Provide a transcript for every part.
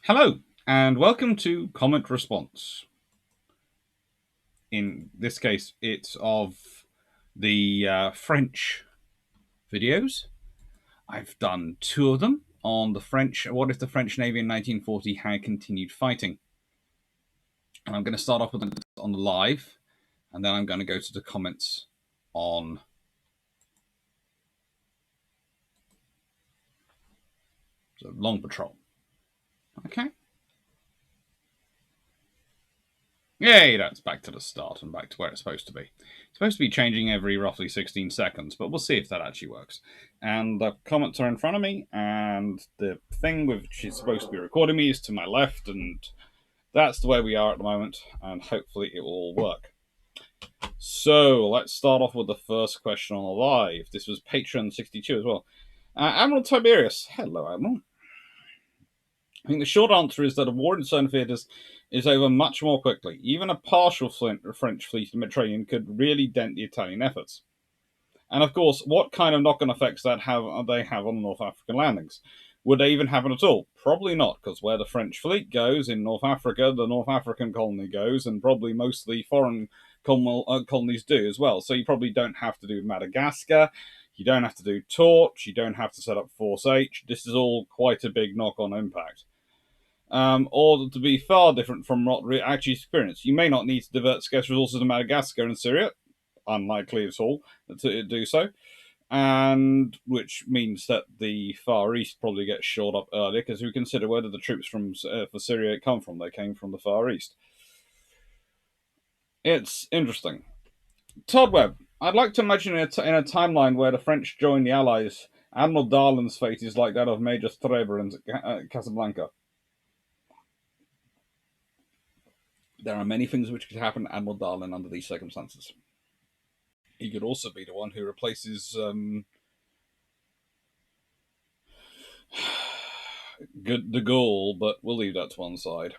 Hello, and welcome to Comment Response. In this case, it's of the French videos. I've done two of them on the French. What if the French Navy in 1940 had continued fighting? And I'm going to start off with on the live, and then I'm going to go to the comments on the Long Patrol. Okay. Yay, that's back to the start and back to where it's supposed to be. It's supposed to be changing every roughly 16 seconds, but we'll see if that actually works. And the comments are in front of me, and the thing which is supposed to be recording me is to my left, and that's the way we are at the moment, and hopefully it will all work. So, let's start off with the first question on the live. This was Patreon 62 as well. Admiral Tiberius. Hello, Admiral. I think the short answer is that a war in certain theatres is over much more quickly. Even a partial French fleet in the Mediterranean could really dent the Italian efforts. And of course, what kind of knock-on effects they have on the North African landings? Would they even happen at all? Probably not, because where the French fleet goes in North Africa, the North African colony goes, and probably mostly foreign colonies do as well. So you probably don't have to do Madagascar, you don't have to do Torch, you don't have to set up Force H. This is all quite a big knock-on impact. Or to be far different from what we actually experience. You may not need to divert scarce resources to Madagascar and Syria, unlikely at all to do so, and which means that the Far East probably gets shored up earlier because we consider where did the troops from for Syria come from? They came from the Far East. It's interesting. Todd Webb, I'd like to imagine in a timeline where the French join the Allies, Admiral Darlan's fate is like that of Major Streber in Casablanca. There are many things which could happen to Admiral Darlan under these circumstances. He could also be the one who replaces de Gaulle, but we'll leave that to one side.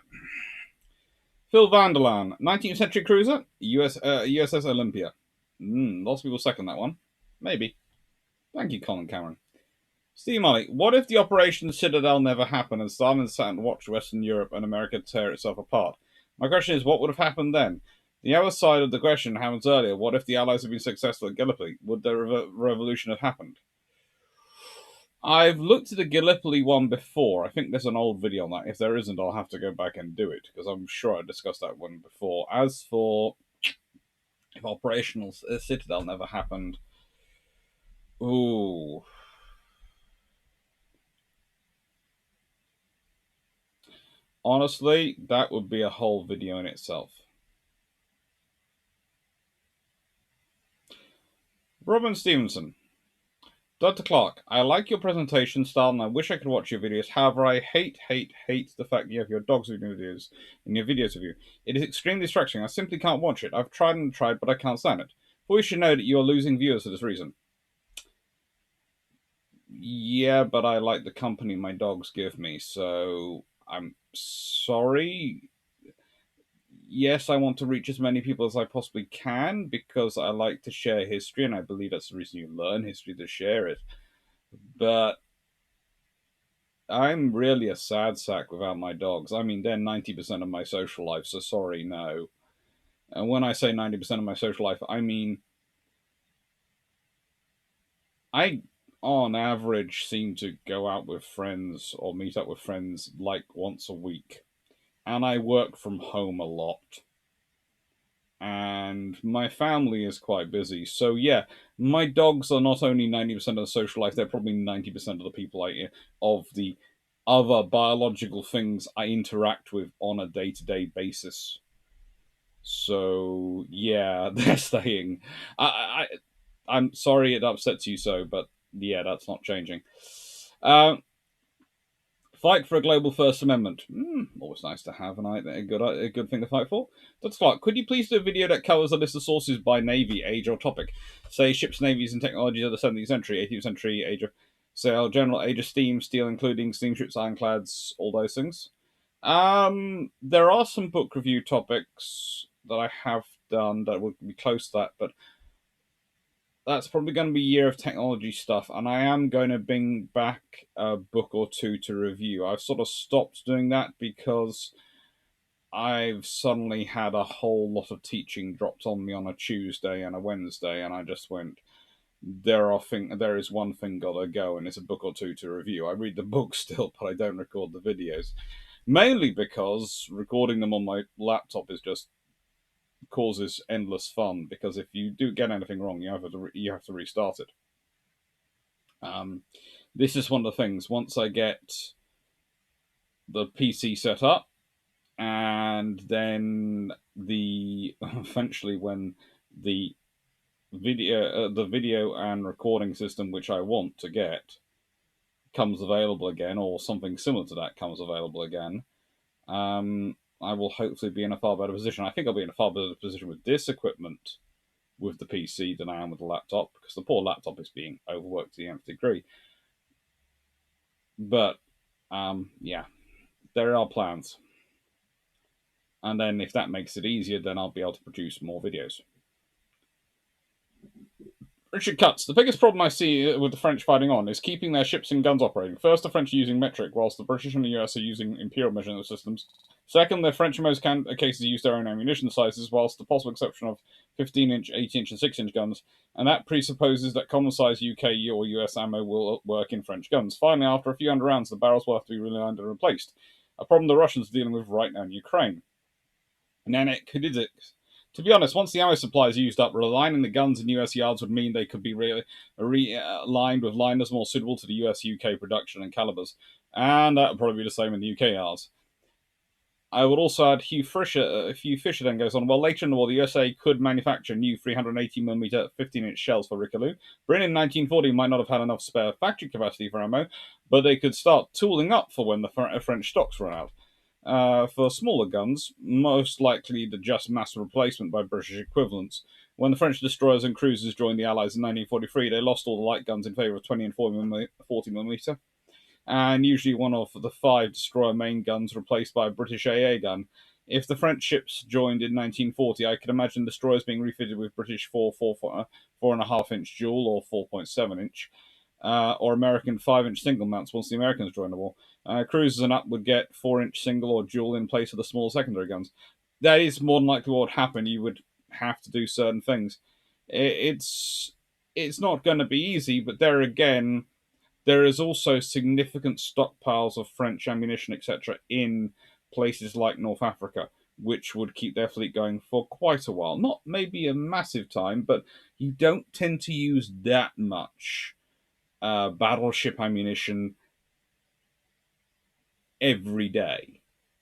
Phil Vanderlaan, 19th century cruiser, USS Olympia. Lots of people second that one. Maybe. Thank you, Colin Cameron. Steve Molly, what if the Operation Citadel never happened and Stalin sat and watched Western Europe and America tear itself apart? My question is, what would have happened then? The other side of the question happens earlier. What if the Allies had been successful at Gallipoli? Would the revolution have happened? I've looked at the Gallipoli one before. I think there's an old video on that. If there isn't, I'll have to go back and do it, because I'm sure I discussed that one before. As for if Operational Citadel never happened, ooh. Honestly, that would be a whole video in itself. Robin Stevenson. Dr. Clarke, I like your presentation style and I wish I could watch your videos. However, I hate the fact you have your dogs in your videos of you. It is extremely distracting. I simply can't watch it. I've tried and tried, but I can't stand it. But we should know that you are losing viewers for this reason. Yeah, but I like the company my dogs give me, so I'm sorry. Yes, I want to reach as many people as I possibly can because I like to share history, and I believe that's the reason you learn history, to share it. But I'm really a sad sack without my dogs. I mean, they're 90% of my social life, so sorry, no. And when I say 90% of my social life, I mean, I, on average, seem to go out with friends or meet up with friends like once a week. And I work from home a lot. And my family is quite busy. So yeah, my dogs are not only 90% of the social life, they're probably 90% of the people of the other biological things I interact with on a day-to-day basis. So yeah, they're staying. I'm sorry it upsets you so, but yeah, that's not changing. Fight for a global First Amendment. Always nice to have a good thing to fight for. Dr. Clarke, could you please do a video that covers a list of sources by navy, age, or topic? Say ships, navies, and technologies of the 17th century, 18th century, age of sail, general age of steam, steel, including steamships, ironclads, all those things. There are some book review topics that I have done that would be close to that, but that's probably going to be year of technology stuff, and I am going to bring back a book or two to review. I've sort of stopped doing that because I've suddenly had a whole lot of teaching dropped on me on a Tuesday and a Wednesday, and I just went, there is one thing gotta go, and it's a book or two to review. I read the books still, but I don't record the videos. Mainly because recording them on my laptop is just causes endless fun, because if you do get anything wrong, you have to restart it. This is one of the things. Once I get the PC set up, and then eventually when the video and recording system which I want to get comes available again, or something similar to that comes available again, I will hopefully be in a far better position. I think I'll be in a far better position with this equipment with the PC than I am with the laptop, because the poor laptop is being overworked to the nth degree. But yeah, there are plans. And then if that makes it easier, then I'll be able to produce more videos. Richard Cuts. The biggest problem I see with the French fighting on is keeping their ships and guns operating. First, the French are using metric, whilst the British and the US are using imperial measurement systems. Second, the French in most cases use their own ammunition sizes, whilst the possible exception of 15-inch, 8-inch, and 6-inch guns, and that presupposes that common-size UK or US ammo will work in French guns. Finally, after a few hundred rounds, the barrels will have to be realigned and replaced, a problem the Russians are dealing with right now in Ukraine. Nanek, who did it? To be honest, once the ammo supply is used up, realigning the guns in US yards would mean they could be realigned with liners more suitable to the US-UK production and calibers, and that would probably be the same in the UK yards. I would also add Hugh Fisher then goes on, well, later in the war, the USA could manufacture new 380mm 15-inch shells for Rickaloo. Britain in 1940 might not have had enough spare factory capacity for ammo, but they could start tooling up for when the French stocks run out. For smaller guns, most likely the just mass replacement by British equivalents. When the French destroyers and cruisers joined the Allies in 1943, they lost all the light guns in favour of 20 and 40mm, and usually one of the 5 destroyer main guns replaced by a British AA gun. If the French ships joined in 1940, I could imagine destroyers being refitted with British 4.5-inch dual or 4.7-inch, or American 5-inch single mounts once the Americans joined the war. Cruisers and up would get 4-inch single or dual in place of the small secondary guns. That is more than likely what would happen. You would have to do certain things. It's not going to be easy, but there again, there is also significant stockpiles of French ammunition, etc., in places like North Africa, which would keep their fleet going for quite a while. Not maybe a massive time, but you don't tend to use that much battleship ammunition every day.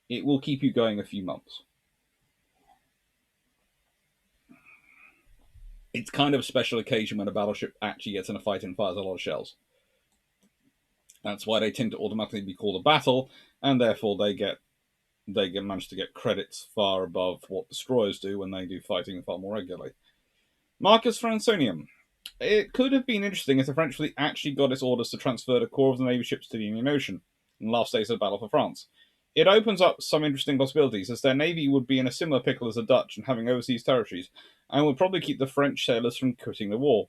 It will keep you going a few months. It's kind of a special occasion when a battleship actually gets in a fight and fires a lot of shells. That's why they tend to automatically be called a battle, and therefore they manage to get credits far above what destroyers do when they do fighting far more regularly. Marcus Franconium. It could have been interesting if the French fleet actually got its orders to transfer the core of the Navy ships to the Indian Ocean in the last days of the Battle for France. It opens up some interesting possibilities, as their navy would be in a similar pickle as the Dutch and having overseas territories, and would probably keep the French sailors from quitting the war.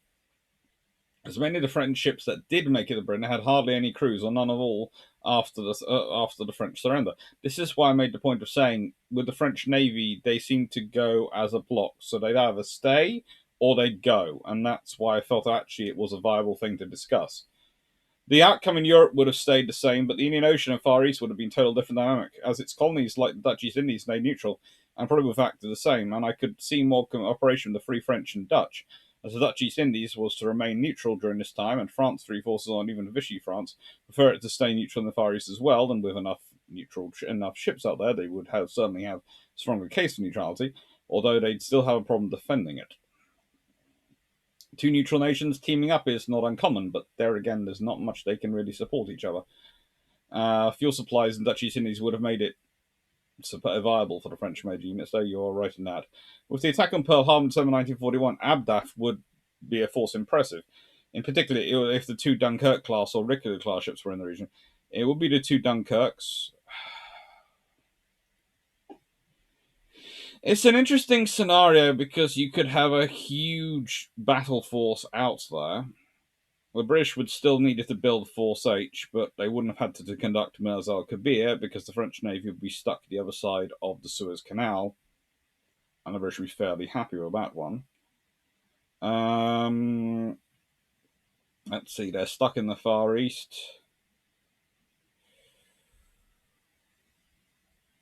As many of the French ships that did make it to Britain had hardly any crews, or none at all, after the French surrender. This is why I made the point of saying, with the French Navy, they seem to go as a block, so they'd either stay or they'd go, and that's why I felt actually it was a viable thing to discuss. The outcome in Europe would have stayed the same, but the Indian Ocean and Far East would have been a total different dynamic, as its colonies, like the Dutch East Indies, stayed neutral, and probably would have acted the same, and I could see more cooperation with the Free French and Dutch, as the Dutch East Indies was to remain neutral during this time, and France, 3 forces on even Vichy France, prefer it to stay neutral in the Far East as well, and with enough ships out there, they would certainly have a stronger case for neutrality, although they'd still have a problem defending it. 2 neutral nations teaming up is not uncommon, but there again, there's not much they can really support each other. Fuel supplies in Dutch East Indies would have made it viable for the French major units, though you are right in that. With the attack on Pearl Harbor in December 1941, Abdaf would be a force impressive. In particular, if the 2 Dunkirk class or Rickaloo class ships were in the region. It would be the 2 Dunkirks. It's an interesting scenario because you could have a huge battle force out there. The British would still needed to build Force H, but they wouldn't have had to conduct Mers al Kabir because the French Navy would be stuck at the other side of the Suez Canal, and the British would be fairly happy with that one. Um, let's see, they're stuck in the Far East.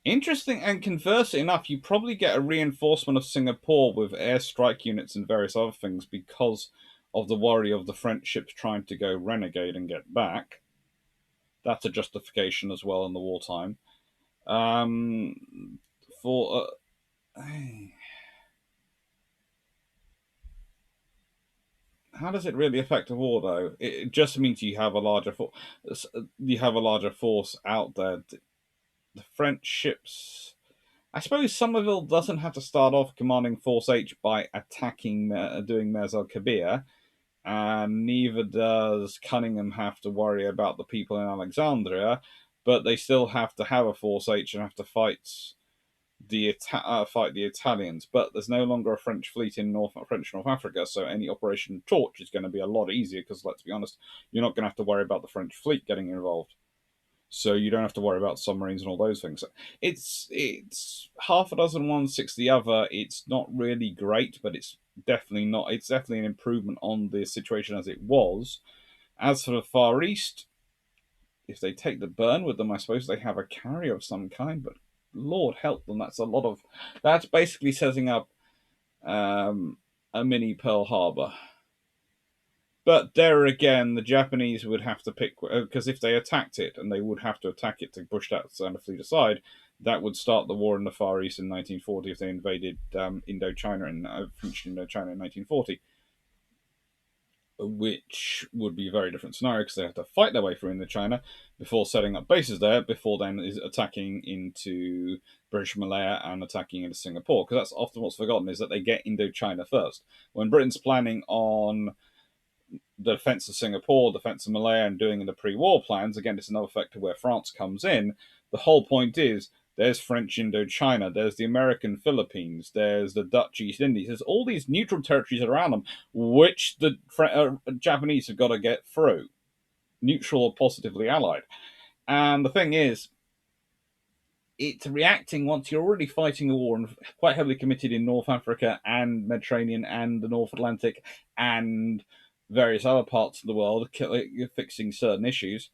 Interesting, and conversely enough, you probably get a reinforcement of Singapore with airstrike units and various other things because of the worry of the French ships trying to go renegade and get back. That's a justification as well in the wartime. For how does it really affect a war though? It just means you have a larger force out there. The French ships. I suppose Somerville doesn't have to start off commanding Force H by attacking, doing Mers al Kabir, and neither does Cunningham have to worry about the people in Alexandria, but they still have to have a Force H and have to fight the Italians. But there's no longer a French fleet in French North Africa, so any Operation Torch is going to be a lot easier because, let's be honest, you're not going to have to worry about the French fleet getting involved. So you don't have to worry about submarines and all those things. It's half a dozen one, six the other. It's not really great, but it's definitely not. It's definitely an improvement on the situation as it was. As for the Far East, if they take the burn with them, I suppose they have a carrier of some kind. But Lord help them, that's a lot of. That's basically setting up a mini Pearl Harbor. But there again, the Japanese would have to pick because if they attacked it, and they would have to attack it to push that Standard Fleet aside, that would start the war in the Far East in 1940 if they invaded Indochina in French Indochina in 1940, which would be a very different scenario because they have to fight their way through Indochina before setting up bases there. Before then, is attacking into British Malaya and attacking into Singapore, because that's often what's forgotten is that they get Indochina first. When Britain's planning on the defense of Singapore, defense of Malaya, and doing the pre-war plans, again, it's another factor where France comes in. The whole point is there's French Indochina, there's the American Philippines, there's the Dutch East Indies, there's all these neutral territories around them, which the Japanese have got to get through, neutral or positively allied. And the thing is, it's reacting once you're already fighting a war and quite heavily committed in North Africa and Mediterranean and the North Atlantic and various other parts of the world, fixing certain issues.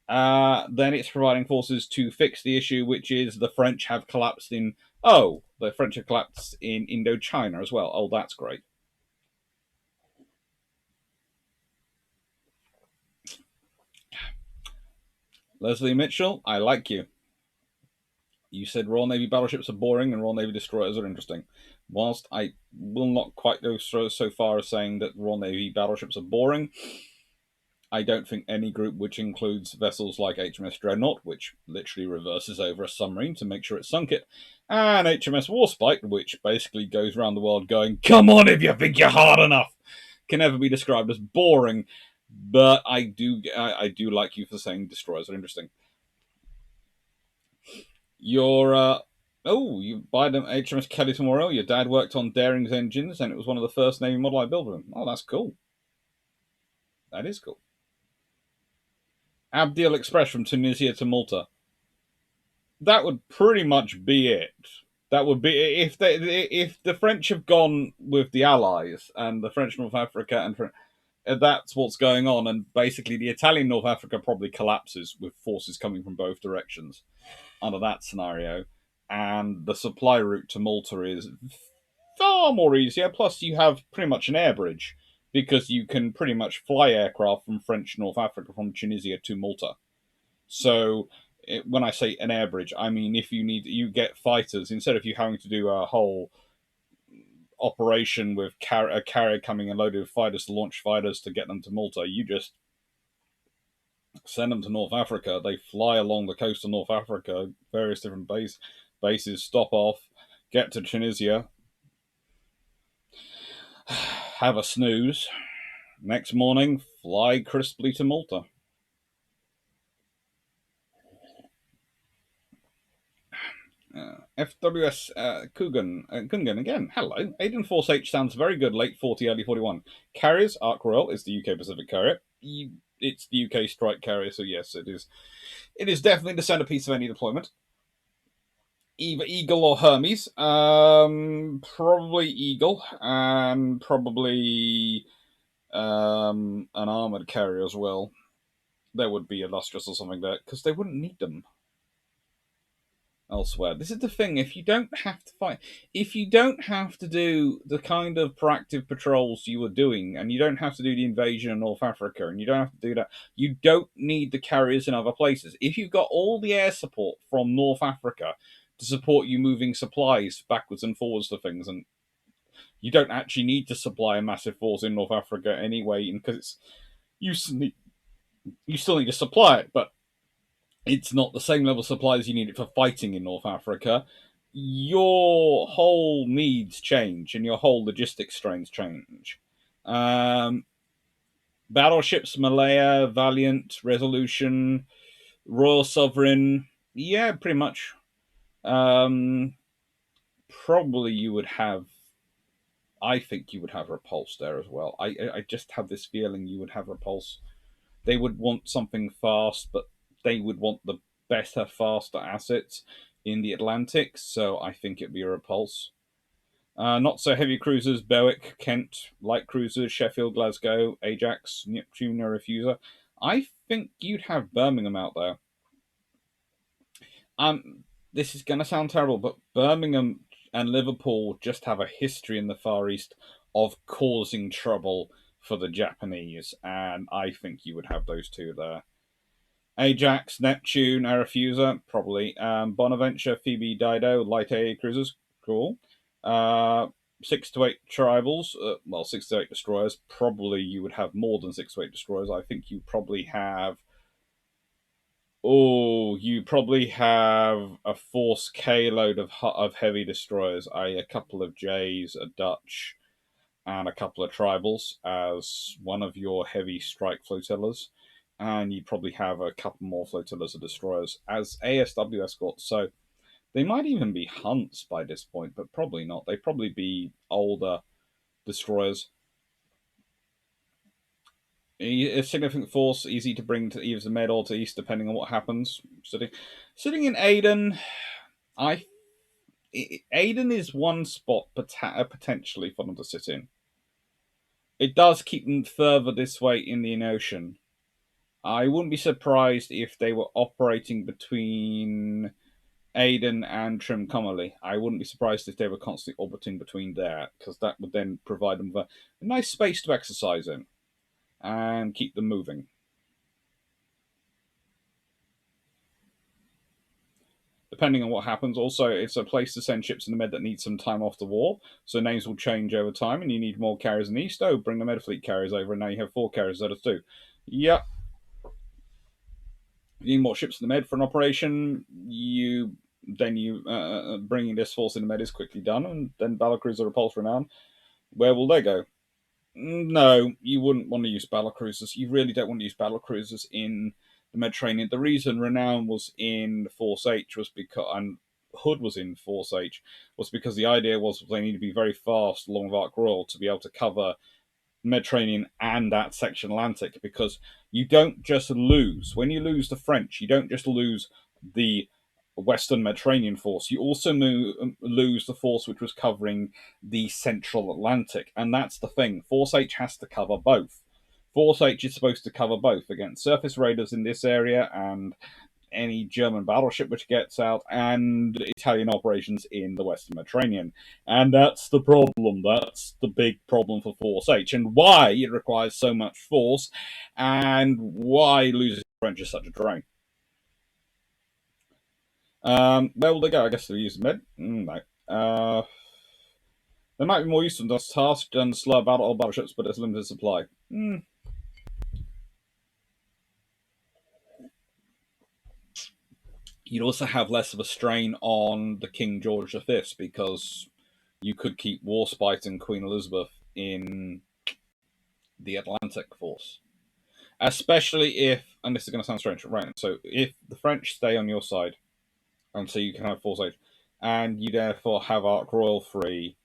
Then it's providing forces to fix the issue, which is the French have collapsed in. Oh, the French have collapsed in Indochina as well. Oh, that's great. Leslie Mitchell, I like you. You said Royal Navy battleships are boring and Royal Navy destroyers are interesting. Whilst I will not quite go so far as saying that Royal Navy battleships are boring, I don't think any group which includes vessels like HMS Dreadnought, which literally reverses over a submarine to make sure it sunk it, and HMS Warspite, which basically goes around the world going, "Come on if you think you're hard enough," can ever be described as boring. But I do like you for saying destroyers are interesting. Your you buy them HMS Kelly tomorrow. Your dad worked on Daring's engines, and it was one of the first Navy model I built with him. Oh, that's cool. That is cool. Abdeel Express from Tunisia to Malta. That would pretty much be it. That would be if the French have gone with the Allies and the French North Africa and that's what's going on. And basically, the Italian North Africa probably collapses with forces coming from both directions under that scenario. And the supply route to Malta is far more easier. Plus, you have pretty much an air bridge because you can pretty much fly aircraft from French North Africa from Tunisia to Malta. So when I say an air bridge, I mean if you get fighters instead of you having to do a whole operation with a carrier coming and loaded with fighters to launch fighters to get them to Malta. You just send them to North Africa. They fly along the coast of North Africa, various different bases, stop off, get to Tunisia, have a snooze. Next morning, fly crisply to Malta. FWS Kungan again. Hello. Aiden Force H sounds very good. Late 40, early 41. Carriers, Ark Royal is the UK Pacific carrier. It's the UK strike carrier, so yes, it is. It is definitely the centerpiece of any deployment. Either Eagle or Hermes. Probably Eagle, and probably an armored carrier as well. There would be Illustrious or something there, because they wouldn't need them elsewhere. This is the thing, if you don't have to fight, if you don't have to do the kind of proactive patrols you were doing, and you don't have to do the invasion of North Africa, and you don't have to do that, you don't need the carriers in other places. If you've got all the air support from North Africa to support you moving supplies backwards and forwards to things, and you don't actually need to supply a massive force in North Africa anyway, because it's you still need to supply it, but it's not the same level of supplies you need for fighting in North Africa. Your whole needs change and your whole logistics strains change. Battleships, Malaya, Valiant, Resolution, Royal Sovereign, yeah, pretty much. Probably you would have. I think you would have Repulse there as well. I just have this feeling you would have Repulse. They would want something fast, but they would want the better, faster assets in the Atlantic, so I think it'd be a Repulse. Not so heavy cruisers, Berwick, Kent, light cruisers, Sheffield, Glasgow, Ajax, Neptune, no Refuser. I think you'd have Birmingham out there. This is going to sound terrible, but Birmingham and Liverpool just have a history in the Far East of causing trouble for the Japanese, and I think you would have those two there. Ajax, Neptune, Aerofuser, probably. Bonaventure, Phoebe, Dido, light AA cruisers, cool. 6 to 8 tribals, 6 to 8 destroyers. Probably you would have more than 6 to 8 destroyers. I think you probably have. Oh, you probably have a Force K load of heavy destroyers, a couple of J's, a Dutch, and a couple of tribals as one of your heavy strike flotillas. And you probably have a couple more flotillas of destroyers as ASW escorts. So they might even be hunts by this point, but probably not. They'd probably be older destroyers. A significant force, easy to bring to either the Med or to East, depending on what happens. Sitting in Aden, Aden is one spot potentially for them to sit in. It does keep them further this way in the ocean. I wouldn't be surprised if they were operating between Aden and Trimcommely. I wouldn't be surprised if they were constantly orbiting between there, because that would then provide them with a nice space to exercise in and keep them moving. Depending on what happens, also, it's a place to send ships in the Med that need some time off the war, so names will change over time, and you need more carriers in the East. Oh, bring the Med Fleet carriers over, and now you have 4 carriers instead of 2. Yep. You need more ships in the Med for an operation. You bringing this force in the Med is quickly done, and then battlecruiser Repulse Renown. Where will they go? No, you wouldn't want to use battlecruisers. You really don't want to use battlecruisers in the Mediterranean. The reason Renown was in Force H was because, and Hood was in Force H, was because the idea was they need to be very fast along Ark Royal to be able to cover Mediterranean and that section Atlantic, because you don't just lose. When you lose the French, you don't just lose the Western Mediterranean force, you also lose the force which was covering the Central Atlantic. And that's the thing. Force H has to cover both. Force H is supposed to cover both against surface raiders in this area and any German battleship which gets out, and Italian operations in the Western Mediterranean. And that's the problem. That's the big problem for Force H, and why it requires so much force, and why losing the French is such a drain. Where will they go? I guess they'll use the Med. No. They might be more useful than tasked and slow battleships, but it's limited supply. You'd also have less of a strain on the King George V, because you could keep Warspite and Queen Elizabeth in the Atlantic force. Especially if, and this is going to sound strange, right? So if the French stay on your side, and so you can have Force H, and you therefore have Ark Royal free.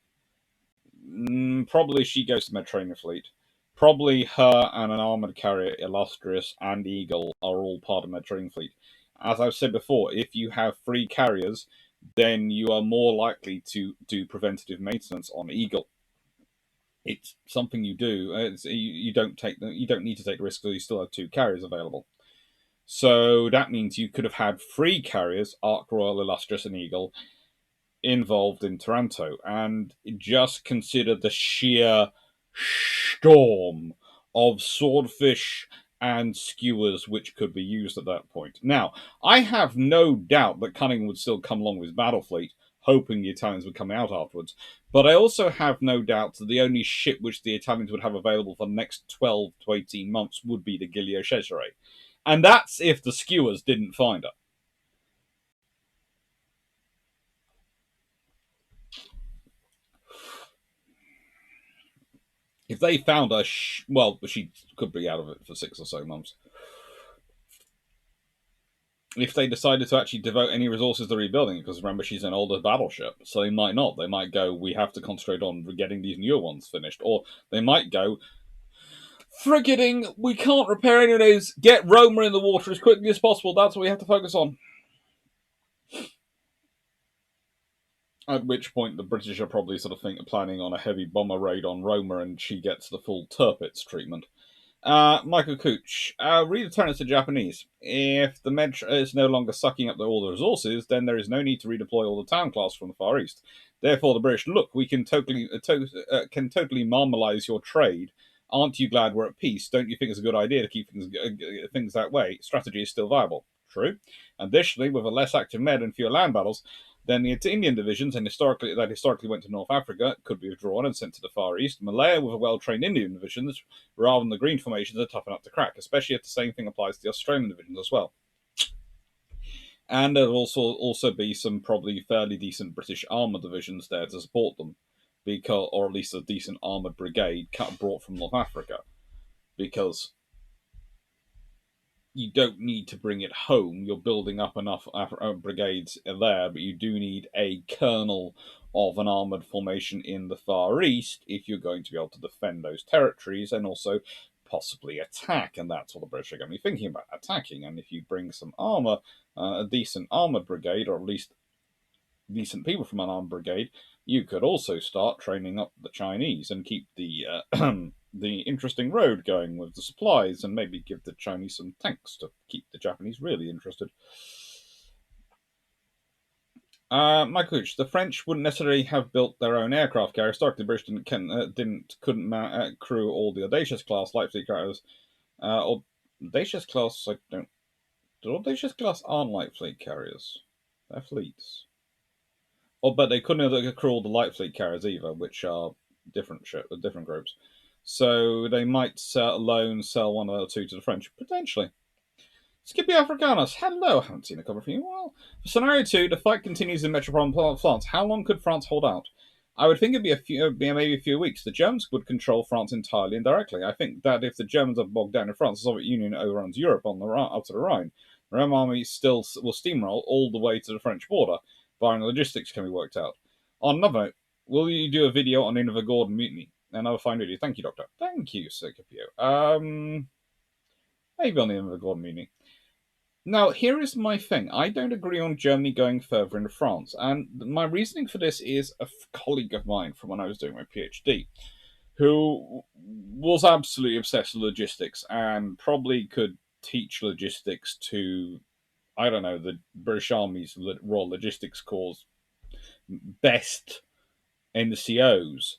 Probably she goes to the Mediterranean Fleet. Probably her and an armored carrier, Illustrious and Eagle, are all part of the Mediterranean Fleet. As I've said before, if you have free carriers, then you are more likely to do preventative maintenance on Eagle. It's something you do. You don't take you don't need to take the risk, so you still have two carriers available. So that means you could have had free carriers, Ark Royal, Illustrious, and Eagle, involved in Taranto, and just consider the sheer storm of swordfish and skewers which could be used at that point. Now, I have no doubt that Cunningham would still come along with his battle fleet, hoping the Italians would come out afterwards. But I also have no doubt that the only ship which the Italians would have available for the next 12 to 18 months would be the Giglio Cesare. And that's if the skewers didn't find her. If they found her, well, she could be out of it for 6 or so months. If they decided to actually devote any resources to rebuilding it, because remember, she's an older battleship, so they might not. They might go, we have to concentrate on getting these newer ones finished. Or they might go, frigating, we can't repair any of those. Get Roma in the water as quickly as possible. That's what we have to focus on. At which point, the British are probably sort of planning on a heavy bomber raid on Roma, and she gets the full Tirpitz treatment. Michael Cooch, read the turn to Japanese. If the Med is no longer sucking up all the resources, then there is no need to redeploy all the town class from the Far East. Therefore, the British look, we can totally marmalize your trade. Aren't you glad we're at peace? Don't you think it's a good idea to keep things that way? Strategy is still viable. True. Additionally, with a less active Med and fewer land battles, then the Indian divisions historically went to North Africa could be withdrawn and sent to the Far East. Malaya with a well-trained Indian divisions rather than the green formations are tough enough to crack, especially if the same thing applies to the Australian divisions as well. And there'll also be some probably fairly decent British armour divisions there to support them, because, or at least a decent armoured brigade brought from North Africa, because you don't need to bring it home. You're building up enough brigades there, but you do need a kernel of an armoured formation in the Far East if you're going to be able to defend those territories and also possibly attack. And that's what the British are going to be thinking about, attacking. And if you bring some armour, a decent armoured brigade, or at least decent people from an armed brigade, you could also start training up the Chinese and keep the the interesting road going with the supplies, and maybe give the Chinese some tanks to keep the Japanese really interested. My coach, the French wouldn't necessarily have built their own aircraft carrier. Historically, the British couldn't crew all the Audacious class light fleet carriers. Audacious class, I don't. Audacious class aren't light fleet carriers. They're fleets. Oh, but they couldn't crew all the light fleet carriers either, which are different groups. So they might sell one or two to the French, potentially. Scipio Africanus, hello, I haven't seen a cover for you in a while. For scenario 2, the fight continues in metropolitan France. How long could France hold out? I would think it'd be maybe a few weeks. The Germans would control France entirely indirectly. I think that if the Germans are bogged down in France, the Soviet Union overruns Europe on the up to the Rhine. The Red Army still will steamroll all the way to the French border, barring logistics can be worked out. On another note, will you do a video on Inver Gordon mutiny? Another fine video. Thank you, Doctor. Thank you, Scipio. Maybe on the Inver Gordon mutiny. Now, here is my thing. I don't agree on Germany going further into France. And my reasoning for this is a colleague of mine from when I was doing my PhD, who was absolutely obsessed with logistics and probably could teach logistics to, I don't know, the British Army's Royal Logistics Corps' best NCOs.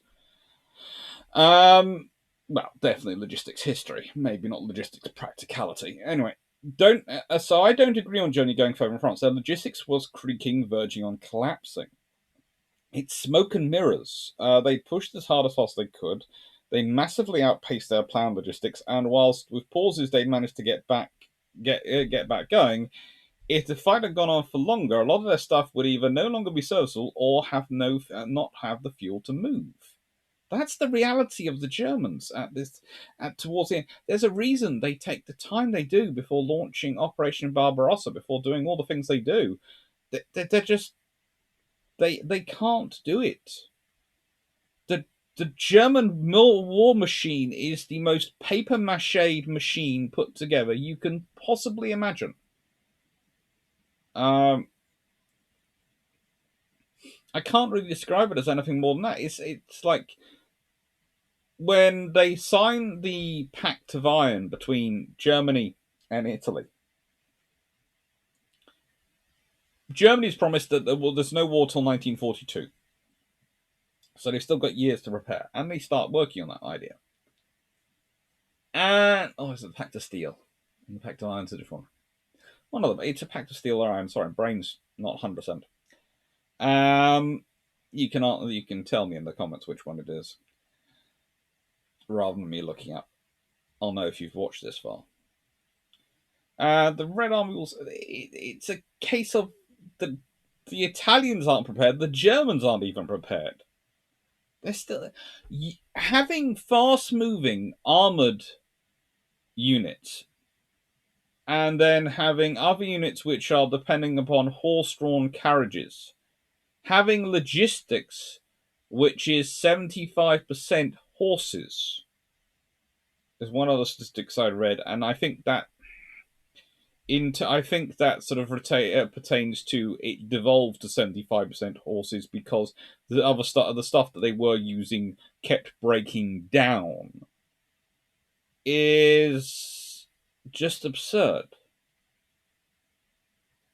Well, definitely logistics history, maybe not logistics practicality. Anyway, so I don't agree on Germany going further in France. Their logistics was creaking, verging on collapsing. It's smoke and mirrors. They pushed as hard as possibly they could. They massively outpaced their planned logistics, and whilst with pauses they managed to get back going. If the fight had gone on for longer, a lot of their stuff would either no longer be serviceable or have not have the fuel to move. That's the reality of the Germans towards the end. There's a reason they take the time they do before launching Operation Barbarossa, before doing all the things they do. They're just They can't do it. The German war machine is the most paper mache machine put together you can possibly imagine. I can't really describe it as anything more than that. It's like when they signed the Pact of Iron between Germany and Italy. Germany's promised that there's no war till 1942. So they've still got years to prepare. And they start working on that idea. And, it's the Pact of Steel. And the Pact of Iron's a different one. One of them. It's a Pact of Steel or Iron. Sorry, brain's not 100%. You can tell me in the comments which one it is. Rather than me looking up. I'll know if you've watched this far. The Red Army will. It's a case of the Italians aren't prepared. The Germans aren't even prepared. They're still having fast-moving armored units, and then having other units which are depending upon horse-drawn carriages. Having logistics, which is 75% horses, is one of the statistics I read, and I think that sort of pertains to it devolved to 75% horses because the other the stuff that they were using kept breaking down is just absurd.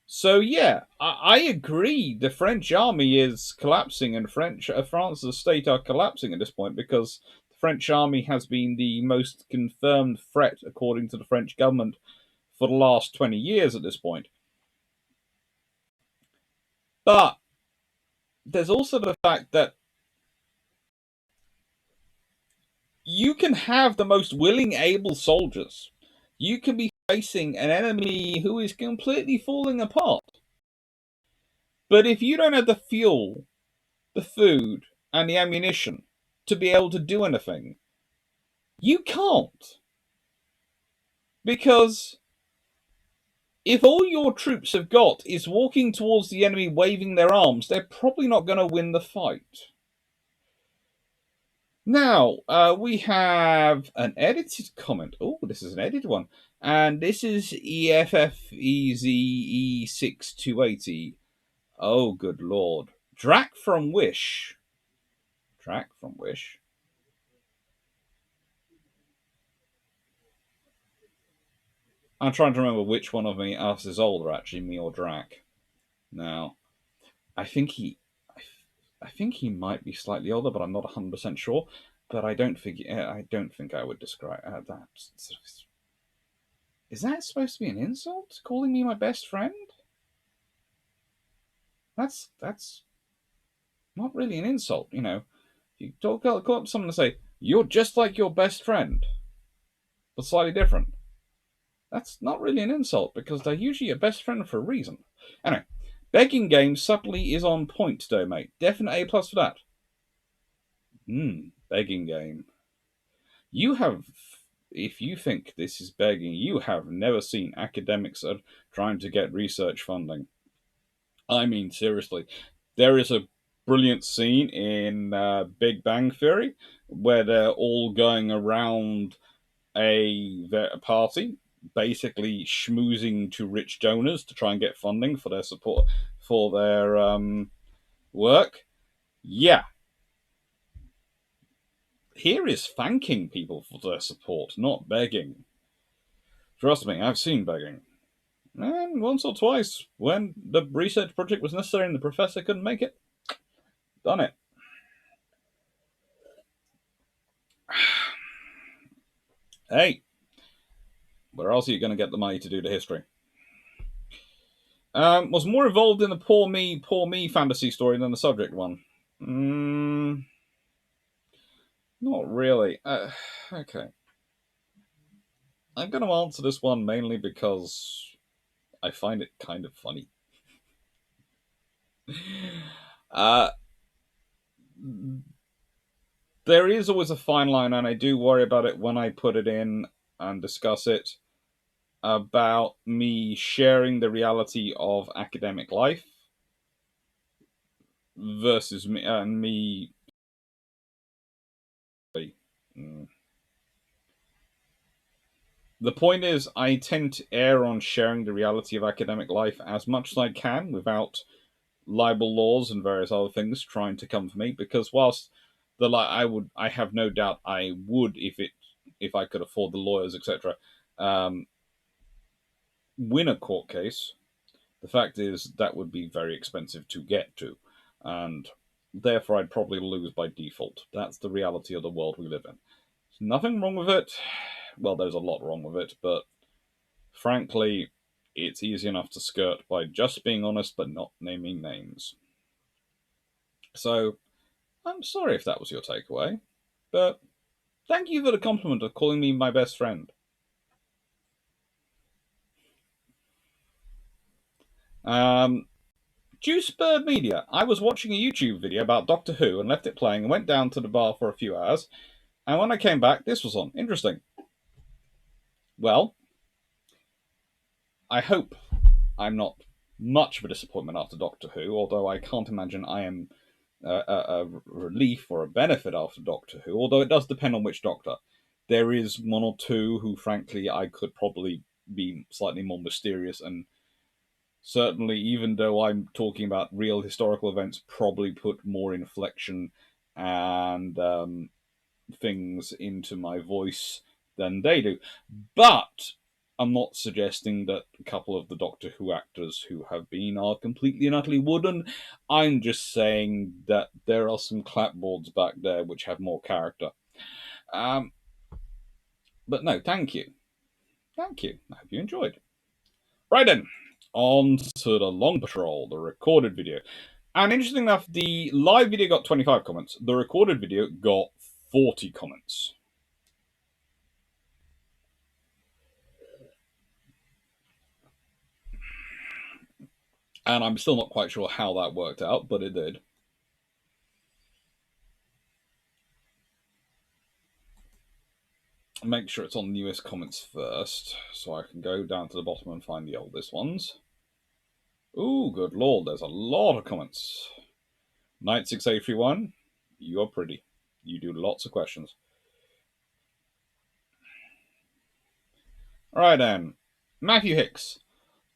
So yeah, I agree. The French army is collapsing, and France as a state are collapsing at this point because the French army has been the most confirmed threat, according to the French government, for the last 20 years at this point. But there's also the fact that you can have the most willing, able soldiers. You can be facing an enemy who is completely falling apart. But if you don't have the fuel, the food, and the ammunition to be able to do anything, you can't. Because if all your troops have got is walking towards the enemy waving their arms, they're probably not going to win the fight. Now, we have an edited comment. Oh, this is an edited one. And this is EFFEZE6280. Oh, good lord. Drac from Wish. Drac from Wish. I'm trying to remember which one of us is older, actually, me or Drac. Now, I think he might be slightly older, but I'm not 100% sure. But I don't think I would describe that. Is that supposed to be an insult? Calling me my best friend? That's not really an insult, you know. You call up someone and say, "You're just like your best friend," but slightly different. That's not really an insult because they're usually your best friend for a reason. Anyway, begging game subtly is on point, though, mate. Definite A plus for that. Begging game. You have, if you think this is begging, you have never seen academics are trying to get research funding. I mean, seriously. There is a brilliant scene in Big Bang Theory where they're all going around a party, basically schmoozing to rich donors to try and get funding for their support for their work. Yeah. Here is thanking people for their support, not begging. Trust me, I've seen begging. And once or twice, when the research project was necessary and the professor couldn't make it, done it. Hey, where else are you going to get the money to do the history? Was more involved in the poor me fantasy story than the subject one. Not really. Okay. I'm going to answer this one mainly because I find it kind of funny. There is always a fine line, and I do worry about it when I put it in and discuss it, about me sharing the reality of academic life versus me and me. Mm. The point is, I tend to err on sharing the reality of academic life as much as I can without libel laws and various other things trying to come for me. Because whilst I have no doubt I would if I could afford the lawyers, etc. Um, win a court case. The fact is that would be very expensive to get to, and therefore I'd probably lose by default. That's the reality of the world we live in. There's nothing wrong with it. Well, there's a lot wrong with it, but frankly, it's easy enough to skirt by just being honest but not naming names. So, I'm sorry if that was your takeaway, but thank you for the compliment of calling me my best friend. Um, Juice Bird Media. I was watching a YouTube video about Doctor Who and left it playing and went down to the bar for a few hours. And when I came back, this was on. Interesting. Well, I hope I'm not much of a disappointment after Doctor Who, although I can't imagine I am a relief or a benefit after Doctor Who, although it does depend on which Doctor. There is one or two who, frankly, I could probably be slightly more mysterious and certainly, even though I'm talking about real historical events, probably put more inflection and things into my voice than they do. But I'm not suggesting that a couple of the Doctor Who actors who have been are completely and utterly wooden. I'm just saying that there are some clapboards back there which have more character. Um, but no, thank you. Thank you. I hope you enjoyed. Right then, on to the Long Patrol, the recorded video. And interesting enough, the live video got 25 comments. The recorded video got 40 comments. And I'm still not quite sure how that worked out, but it did. Make sure it's on newest comments first, so I can go down to the bottom and find the oldest ones. Ooh, good lord, there's a lot of comments. Knight 6831, you are pretty. You do lots of questions. Alright then. Matthew Hicks.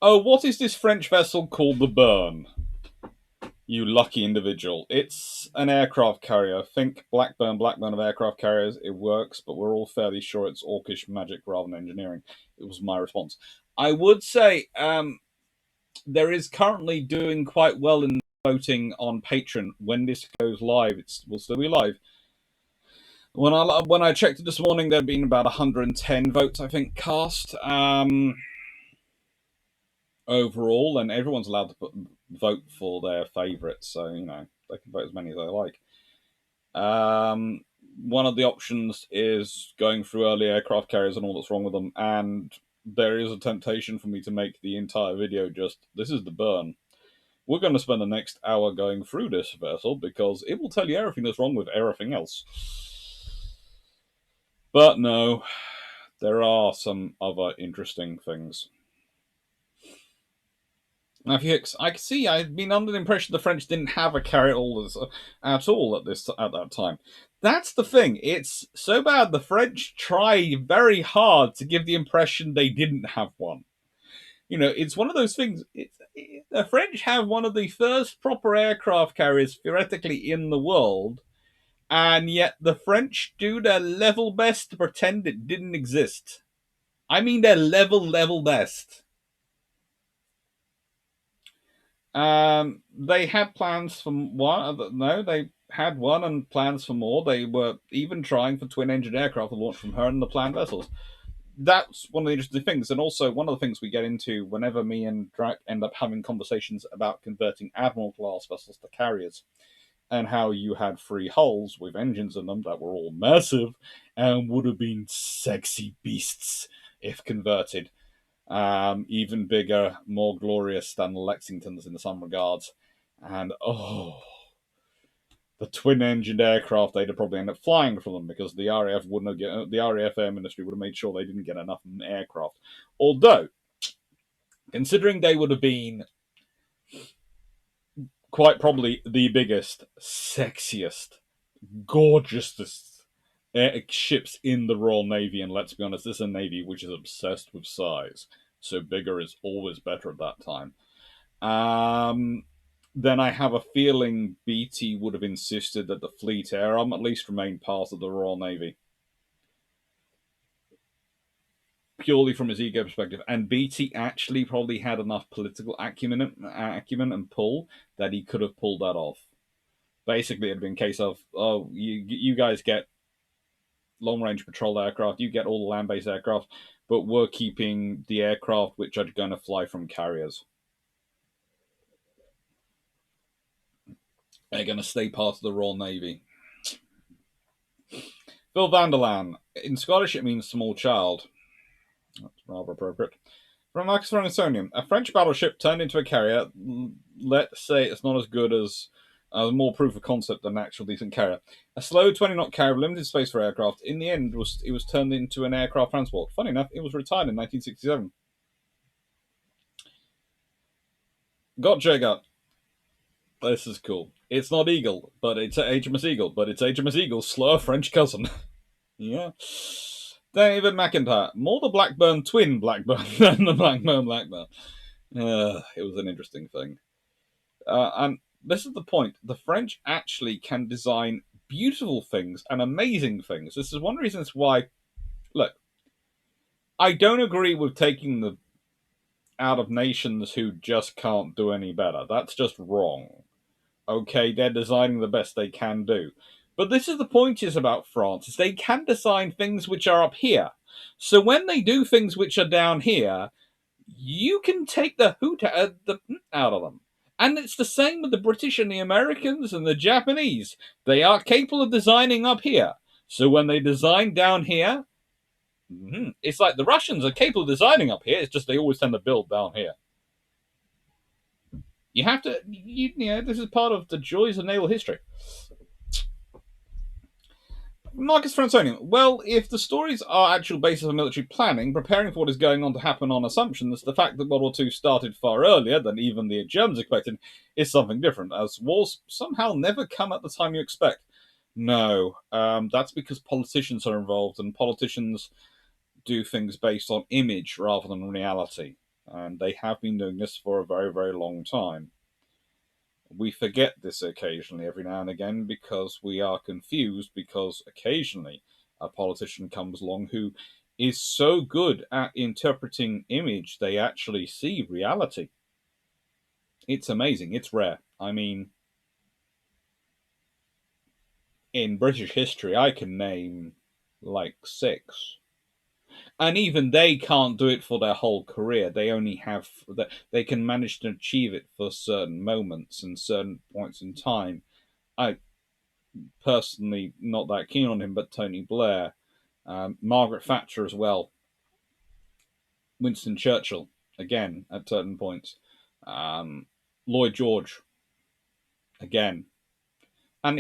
Oh, what is this French vessel called the Burn? You lucky individual. It's an aircraft carrier. Think Blackburn of aircraft carriers. It works, but we're all fairly sure it's orcish magic rather than engineering. It was my response. I would say there is currently doing quite well in voting on Patreon. When this goes live, it will still be live. When I checked it this morning, there had been about 110 votes, I think, cast overall, and everyone's allowed to vote for their favourites, so you know they can vote as many as they like. One of the options is going through early aircraft carriers and all that's wrong with them, and there is a temptation for me to make the entire video just this is the Burn. We're going to spend the next hour going through this vessel because it will tell you everything that's wrong with everything else. But no, there are some other interesting things. Matthew Hicks, I can see I've been under the impression the French didn't have a carrier at all at that time. That's the thing. It's so bad the French try very hard to give the impression they didn't have one. You know, it's one of those things. The French have one of the first proper aircraft carriers theoretically in the world, and yet the French do their level best to pretend it didn't exist. I mean, their level best. They had plans for one. No, they had one and plans for more. They were even trying for twin-engine aircraft to launch from her and the planned vessels. That's one of the interesting things, and also one of the things we get into whenever me and Drac end up having conversations about converting Admiral-class vessels to carriers, and how you had three hulls with engines in them that were all massive and would have been sexy beasts if converted. Even bigger, more glorious than the Lexingtons in some regards. And the twin-engined aircraft they'd have probably ended up flying from them because the RAF Air Ministry would have made sure they didn't get enough aircraft. Although, considering they would have been quite probably the biggest, sexiest, gorgeousest ships in the Royal Navy. And let's be honest, this is a navy which is obsessed with size, so bigger is always better at that time. Then I have a feeling BT would have insisted that the Fleet Air Arm at least remain part of the Royal Navy, purely from his ego perspective. And BT actually probably had enough political acumen and pull that he could have pulled that off. Basically, it'd been a case of, oh, you guys get long range patrol aircraft, you get all the land based aircraft, but we're keeping the aircraft which are going to fly from carriers. They're going to stay part of the Royal Navy. Phil Vanderlaan. In Scottish, it means small child. That's rather appropriate. From Marcus Franconium. A French battleship turned into a carrier. Let's say it's not as good as more proof of concept than an actual decent carrier. A slow 20-knot carrier with limited space for aircraft. In the end, it was turned into an aircraft transport. Funny enough, it was retired in 1967. Got Jagat. This is cool. It's not Eagle, but it's HMS Eagle, but it's HMS Eagle's slower French cousin. Yeah. David McIntyre. More the Blackburn twin Blackburn than the Blackburn Blackburn. It was an interesting thing. And this is the point. The French actually can design beautiful things and amazing things. This is one reason why. Look, I don't agree with taking the out of nations who just can't do any better. That's just wrong. Okay, they're designing the best they can do. But this is the point is about France, is they can design things which are up here. So when they do things which are down here, you can take the hoot out of them. And it's the same with the British and the Americans and the Japanese. They are capable of designing up here. So when they design down here, it's like the Russians are capable of designing up here. It's just they always tend to build down here. You have to, this is part of the joys of naval history. Marcus Franconium. Well, if the stories are actual basis of military planning, preparing for what is going on to happen on assumptions, the fact that World War II started far earlier than even the Germans expected is something different, as wars somehow never come at the time you expect. No, that's because politicians are involved, and politicians do things based on image rather than reality. And they have been doing this for a very, very long time. We forget this occasionally every now and again because we are confused because occasionally a politician comes along who is so good at interpreting image they actually see reality. It's amazing. It's rare. I mean, in British history, I can name like 6. And even they can't do it for their whole career. They only have that they can manage to achieve it for certain moments and certain points in time. I personally not that keen on him, but Tony Blair, Margaret Thatcher as well, Winston Churchill again at certain points, Lloyd George again, and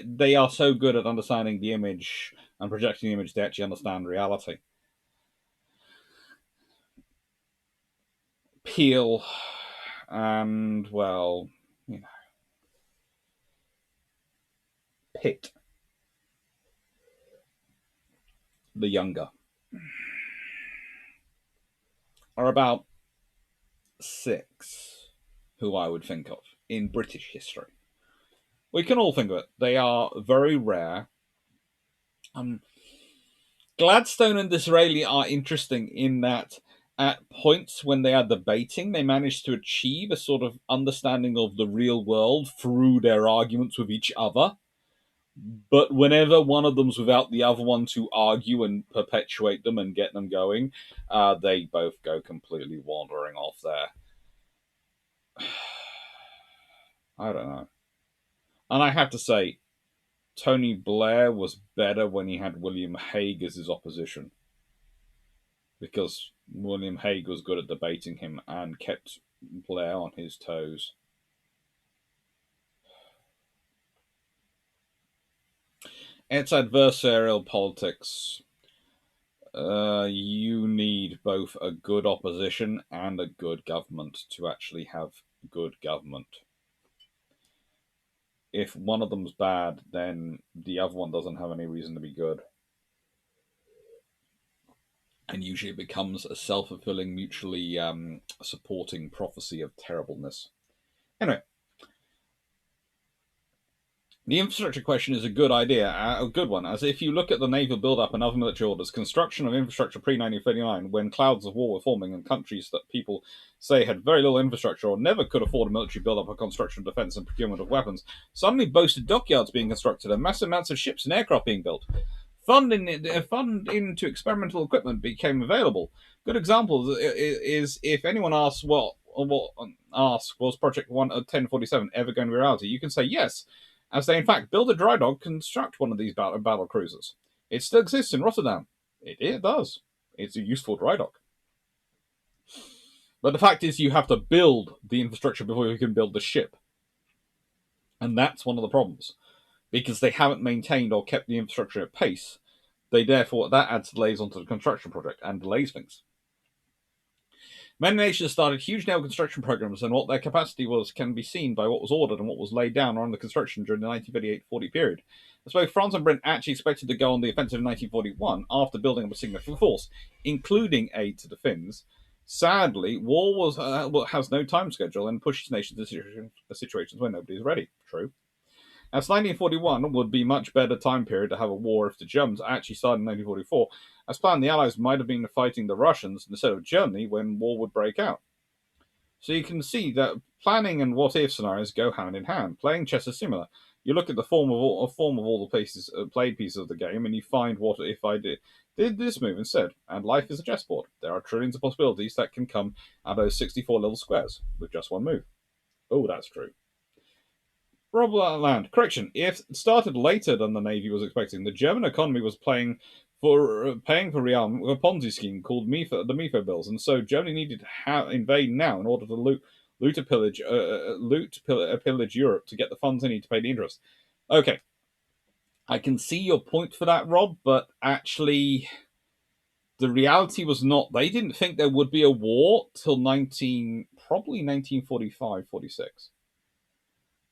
they are so good at understanding the image and projecting the image they actually understand reality. Peel, and well, Pitt, the younger, are about 6 who I would think of in British history. We can all think of it. They are very rare. Gladstone and Disraeli are interesting in that at points when they are debating, they manage to achieve a sort of understanding of the real world through their arguments with each other. But whenever one of them's without the other one to argue and perpetuate them and get them going, they both go completely wandering off there. I don't know. And I have to say, Tony Blair was better when he had William Hague as his opposition. Because William Hague was good at debating him and kept Blair on his toes. It's adversarial politics. You need both a good opposition and a good government to actually have good government. if one of them's bad, then the other one doesn't have any reason to be good. And usually it becomes a self-fulfilling, mutually supporting prophecy of terribleness. Anyway, the infrastructure question is a good idea, a good one, as if you look at the naval build-up and other military orders, construction of infrastructure pre-1939, when clouds of war were forming in countries that people say had very little infrastructure or never could afford a military build-up or construction of defense and procurement of weapons, suddenly boasted dockyards being constructed and massive amounts of ships and aircraft being built. Fund into experimental equipment became available. Good example is if anyone asks was Project 1047 ever going to be reality, you can say yes, as they in fact build a dry dock, construct one of these battle cruisers. It still exists in Rotterdam. It does. It's a useful dry dock. But the fact is, you have to build the infrastructure before you can build the ship. And that's one of the problems. Because they haven't maintained or kept the infrastructure at pace, that adds delays onto the construction project and delays things. Many nations started huge naval construction programs, and what their capacity was can be seen by what was ordered and what was laid down on the construction during the 1938-40 period. As both France and Britain actually expected to go on the offensive in 1941 after building up a significant force, including aid to the Finns. Sadly, war has no time schedule and pushes nations into situations where nobody is ready. True. As 1941 would be a much better time period to have a war if the Germans actually started in 1944. As planned, the Allies might have been fighting the Russians instead of Germany when war would break out. So you can see that planning and what-if scenarios go hand in hand. Playing chess is similar. You look at the form of all the played pieces of the game, and you find what if I did this move instead. And life is a chessboard. There are trillions of possibilities that can come out of those 64 little squares with just one move. Oh, that's true. Land. Correction. If it started later than the Navy was expecting, the German economy was paying for realm a Ponzi scheme called the Mifo bills, and so Germany needed to invade now in order to pillage Europe to get the funds they need to pay the interest. Okay, I can see your point for that, Rob, but actually, the reality was not. They didn't think there would be a war till probably 1945, 46.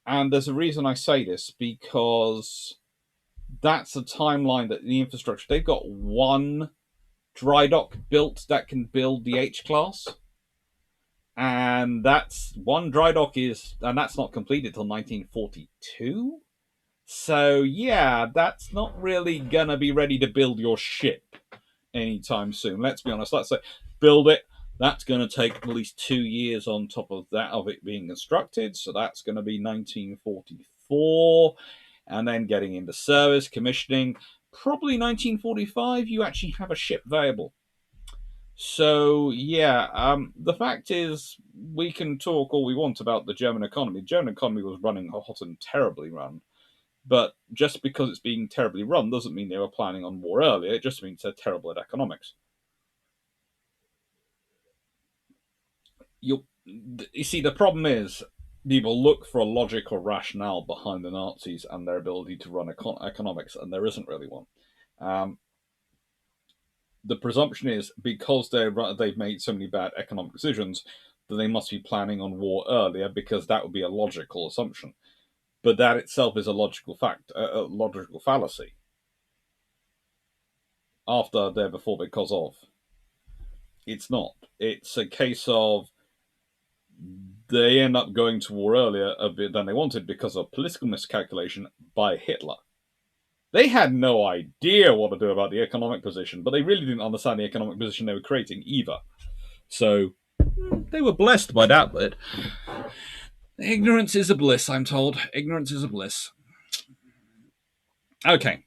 And there's a reason I say this, because that's a timeline that the infrastructure, they've got one dry dock built that can build the H-class. And that's one dry dock and that's not completed till 1942. So yeah, that's not really gonna be ready to build your ship anytime soon. Let's be honest. Let's say build it. That's going to take at least 2 years on top of that of it being constructed. So that's going to be 1944, and then getting into service, commissioning. Probably 1945, you actually have a ship viable. So yeah, the fact is, we can talk all we want about the German economy. The German economy was running hot and terribly run. But just because it's being terribly run doesn't mean they were planning on war earlier. It just means they're terrible at economics. You see, the problem is people look for a logical rationale behind the Nazis and their ability to run economics, and there isn't really one. The presumption is because they've made so many bad economic decisions that they must be planning on war earlier, because that would be a logical assumption. But that itself is a logical fallacy. After, there, before, because of. It's not. It's a case of they end up going to war earlier a bit than they wanted because of political miscalculation by Hitler. They had no idea what to do about the economic position, but they really didn't understand the economic position they were creating either. So they were blessed by that bit. Ignorance is a bliss, I'm told. Ignorance is a bliss. Okay.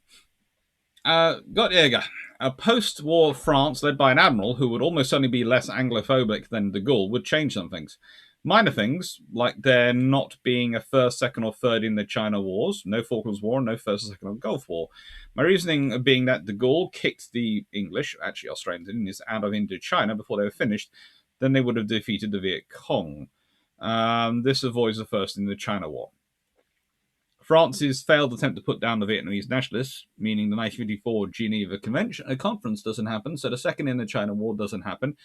Gottjäger. A post-war France led by an admiral who would almost certainly be less Anglophobic than de Gaulle would change some things. Minor things, like there not being a first, second, or third in the China Wars, no Falklands War, no first or second or Gulf War. My reasoning being that de Gaulle kicked the English, actually Australians and Indians, out of Indochina before they were finished, then they would have defeated the Viet Cong. This avoids the first in the China War. France's failed attempt to put down the Vietnamese nationalists, meaning the 1954 Geneva Conference doesn't happen, so the second in the China War doesn't happen,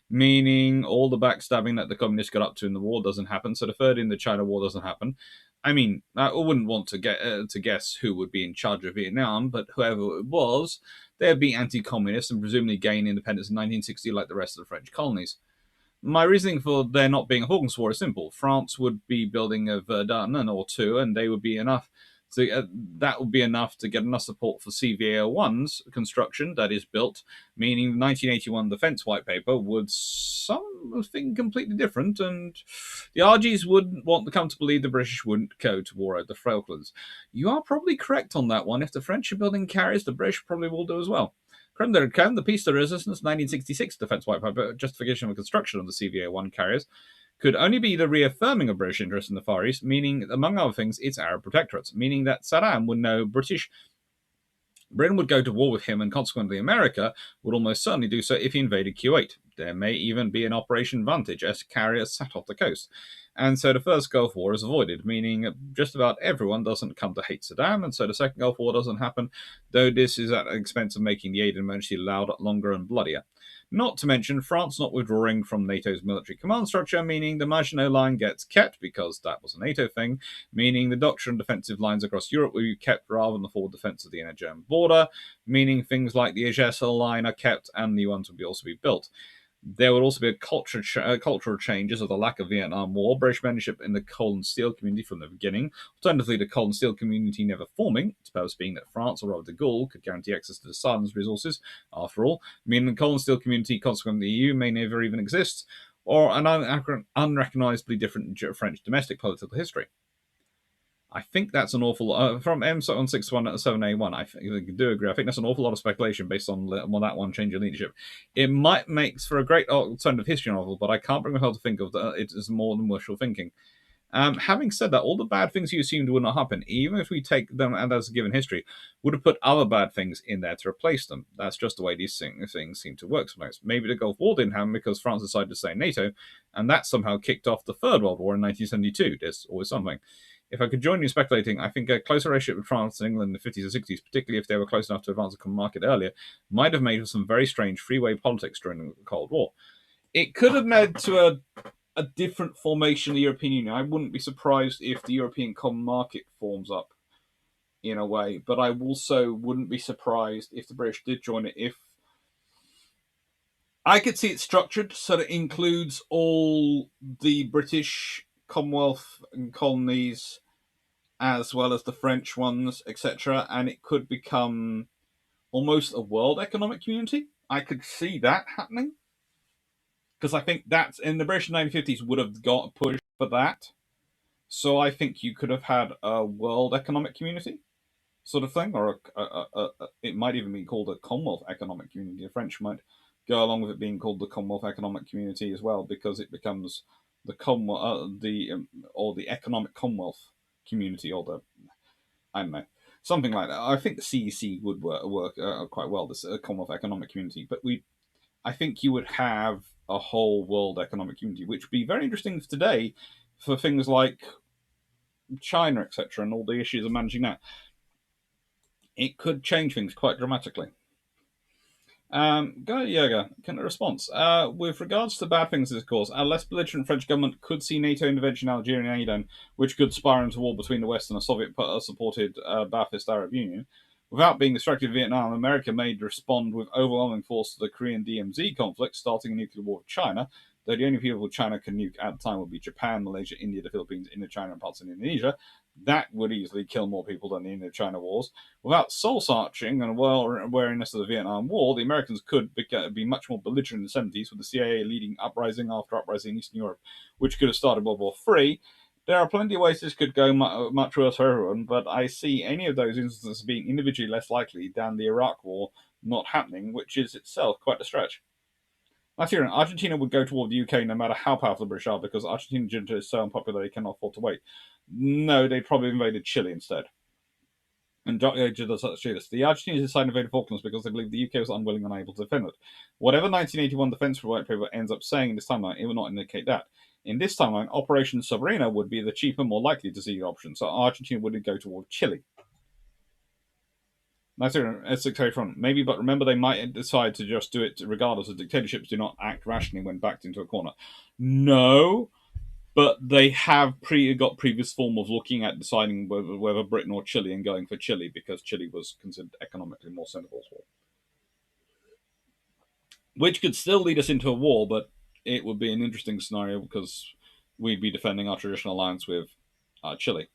meaning all the backstabbing that the communists got up to in the war doesn't happen, so the third in the China War doesn't happen. I mean, I wouldn't want to guess who would be in charge of Vietnam, but whoever it was, they'd be anti-communist and presumably gain independence in 1960 like the rest of the French colonies. My reasoning for there not being a Falklands War is simple. France would be building a Verdun or two, and they would be enough. That would be enough to get enough support for CVA-01's construction that is built, meaning the 1981 Defence White Paper would something completely different, and the RGs wouldn't want to come to believe the British wouldn't go to war at the Falklands. You are probably correct on that one. If the French are building carriers, the British probably will do as well. The Peace de Resistance 1966 Defence White Paper justification of the construction of the CVA-1 carriers could only be the reaffirming of British interest in the Far East, meaning, among other things, its Arab protectorates, meaning that Saddam would know Britain would go to war with him, and consequently America would almost certainly do so if he invaded Kuwait. There may even be an Operation Vantage as carriers sat off the coast. And so the first Gulf War is avoided, meaning just about everyone doesn't come to hate Saddam, and so the second Gulf War doesn't happen, though this is at the expense of making the aid and emergency louder, longer, and bloodier. Not to mention France not withdrawing from NATO's military command structure, meaning the Maginot Line gets kept because that was a NATO thing, meaning the doctrine defensive lines across Europe will be kept rather than the forward defence of the inner German border, meaning things like the Aegis line are kept and new ones will also be built. There would also be cultural changes of the lack of Vietnam War, British membership in the coal and steel community from the beginning, alternatively the coal and steel community never forming, its purpose being that France, or rather de Gaulle, could guarantee access to the sun's resources, after all, meaning the coal and steel community, consequently the EU, may never even exist, or an unrecognisably different French domestic political history. I think that's an awful from M16171. I do agree. I think that's an awful lot of speculation based on that one change of leadership. It might make for a great alternative history novel, but I can't bring myself to think of it as more than wishful thinking. Having said that, all the bad things you assumed would not happen, even if we take them as a given history, would have put other bad things in there to replace them. That's just the way these things seem to work sometimes. Maybe the Gulf War didn't happen because France decided to stay in NATO, and that somehow kicked off the Third World War in 1972. There's always something. If I could join you in speculating, I think a closer relationship with France and England in the 50s or 60s, particularly if they were close enough to advance the common market earlier, might have made for some very strange freeway politics during the Cold War. It could have led to a different formation of the European Union. I wouldn't be surprised if the European common market forms up in a way, but I also wouldn't be surprised if the British did join it. If I could see it structured so that it includes all the British Commonwealth and colonies as well as the French ones, etc., and it could become almost a world economic community. I could see that happening because I think that's in the British 1950s would have got pushed for that. So I think you could have had a world economic community sort of thing, or it might even be called a Commonwealth economic community. The French might go along with it being called the Commonwealth economic community as well, because it becomes the Commonwealth, or the economic Commonwealth community, or the I don't know, something like that. I think the CEC would work quite well. This Commonwealth economic community, but I think you would have a whole world economic community, which would be very interesting today for things like China, etc., and all the issues of managing that. It could change things quite dramatically. Guy Yoga, can a response? With regards to bad things, of course, a less belligerent French government could see NATO intervention in Algeria and Aden, which could spiral into war between the West and a Soviet-supported Ba'athist Arab Union. Without being destructive of Vietnam, America may respond with overwhelming force to the Korean DMZ conflict, starting a nuclear war with China, though the only people China can nuke at the time would be Japan, Malaysia, India, the Philippines, Indochina, and parts of Indonesia. That would easily kill more people than the Indochina wars. Without soul-searching and well-awareness of the Vietnam War, the Americans could be much more belligerent in the 70s, with the CIA leading uprising after uprising in Eastern Europe, which could have started World War III. There are plenty of ways this could go much worse for everyone, but I see any of those instances being individually less likely than the Iraq War not happening, which is itself quite a stretch. Last year, Argentina would go toward the UK no matter how powerful the British are, because Argentine junta is so unpopular they cannot afford to wait. No, they'd probably invaded Chile instead. And the Argentinians decided to invade the Falklands because they believed the UK was unwilling and unable to defend it. Whatever 1981 defence white paper ends up saying in this timeline, it will not indicate that. In this timeline, Operation Soberana would be the cheaper, more likely to see option, so Argentina wouldn't go toward Chile. Front, maybe, but remember they might decide to just do it regardless, as dictatorships do not act rationally when backed into a corner. No, but they have got previous form of looking at deciding whether Britain or Chile and going for Chile because Chile was considered economically more sensible, which could still lead us into a war, but it would be an interesting scenario because we'd be defending our traditional alliance with Chile.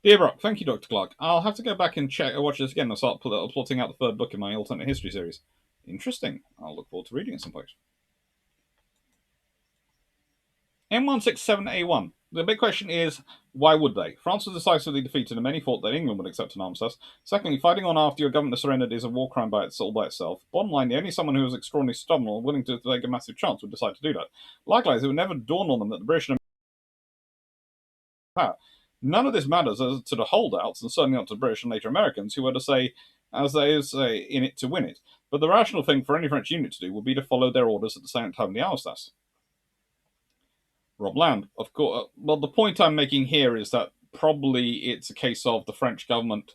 Dear Brock, thank you, Dr. Clarke. I'll have to go back and watch this again and start plotting out the third book in my alternate history series. Interesting. I'll look forward to reading it some point. M167A1. The big question is, why would they? France was decisively defeated, and many thought that England would accept an armistice. Secondly, fighting on after your government has surrendered is a war crime all by itself. Bottom line, only someone who was extraordinarily stubborn or willing to take a massive chance would decide to do that. Likewise, it would never dawn on them that the British and power. None of this matters to the holdouts, and certainly not to the British and later Americans, who were to say, as they say, in it to win it. But the rational thing for any French unit to do would be to follow their orders at the same time of the armistice. Rob Land, of course. Well, the point I'm making here is that probably it's a case of the French government.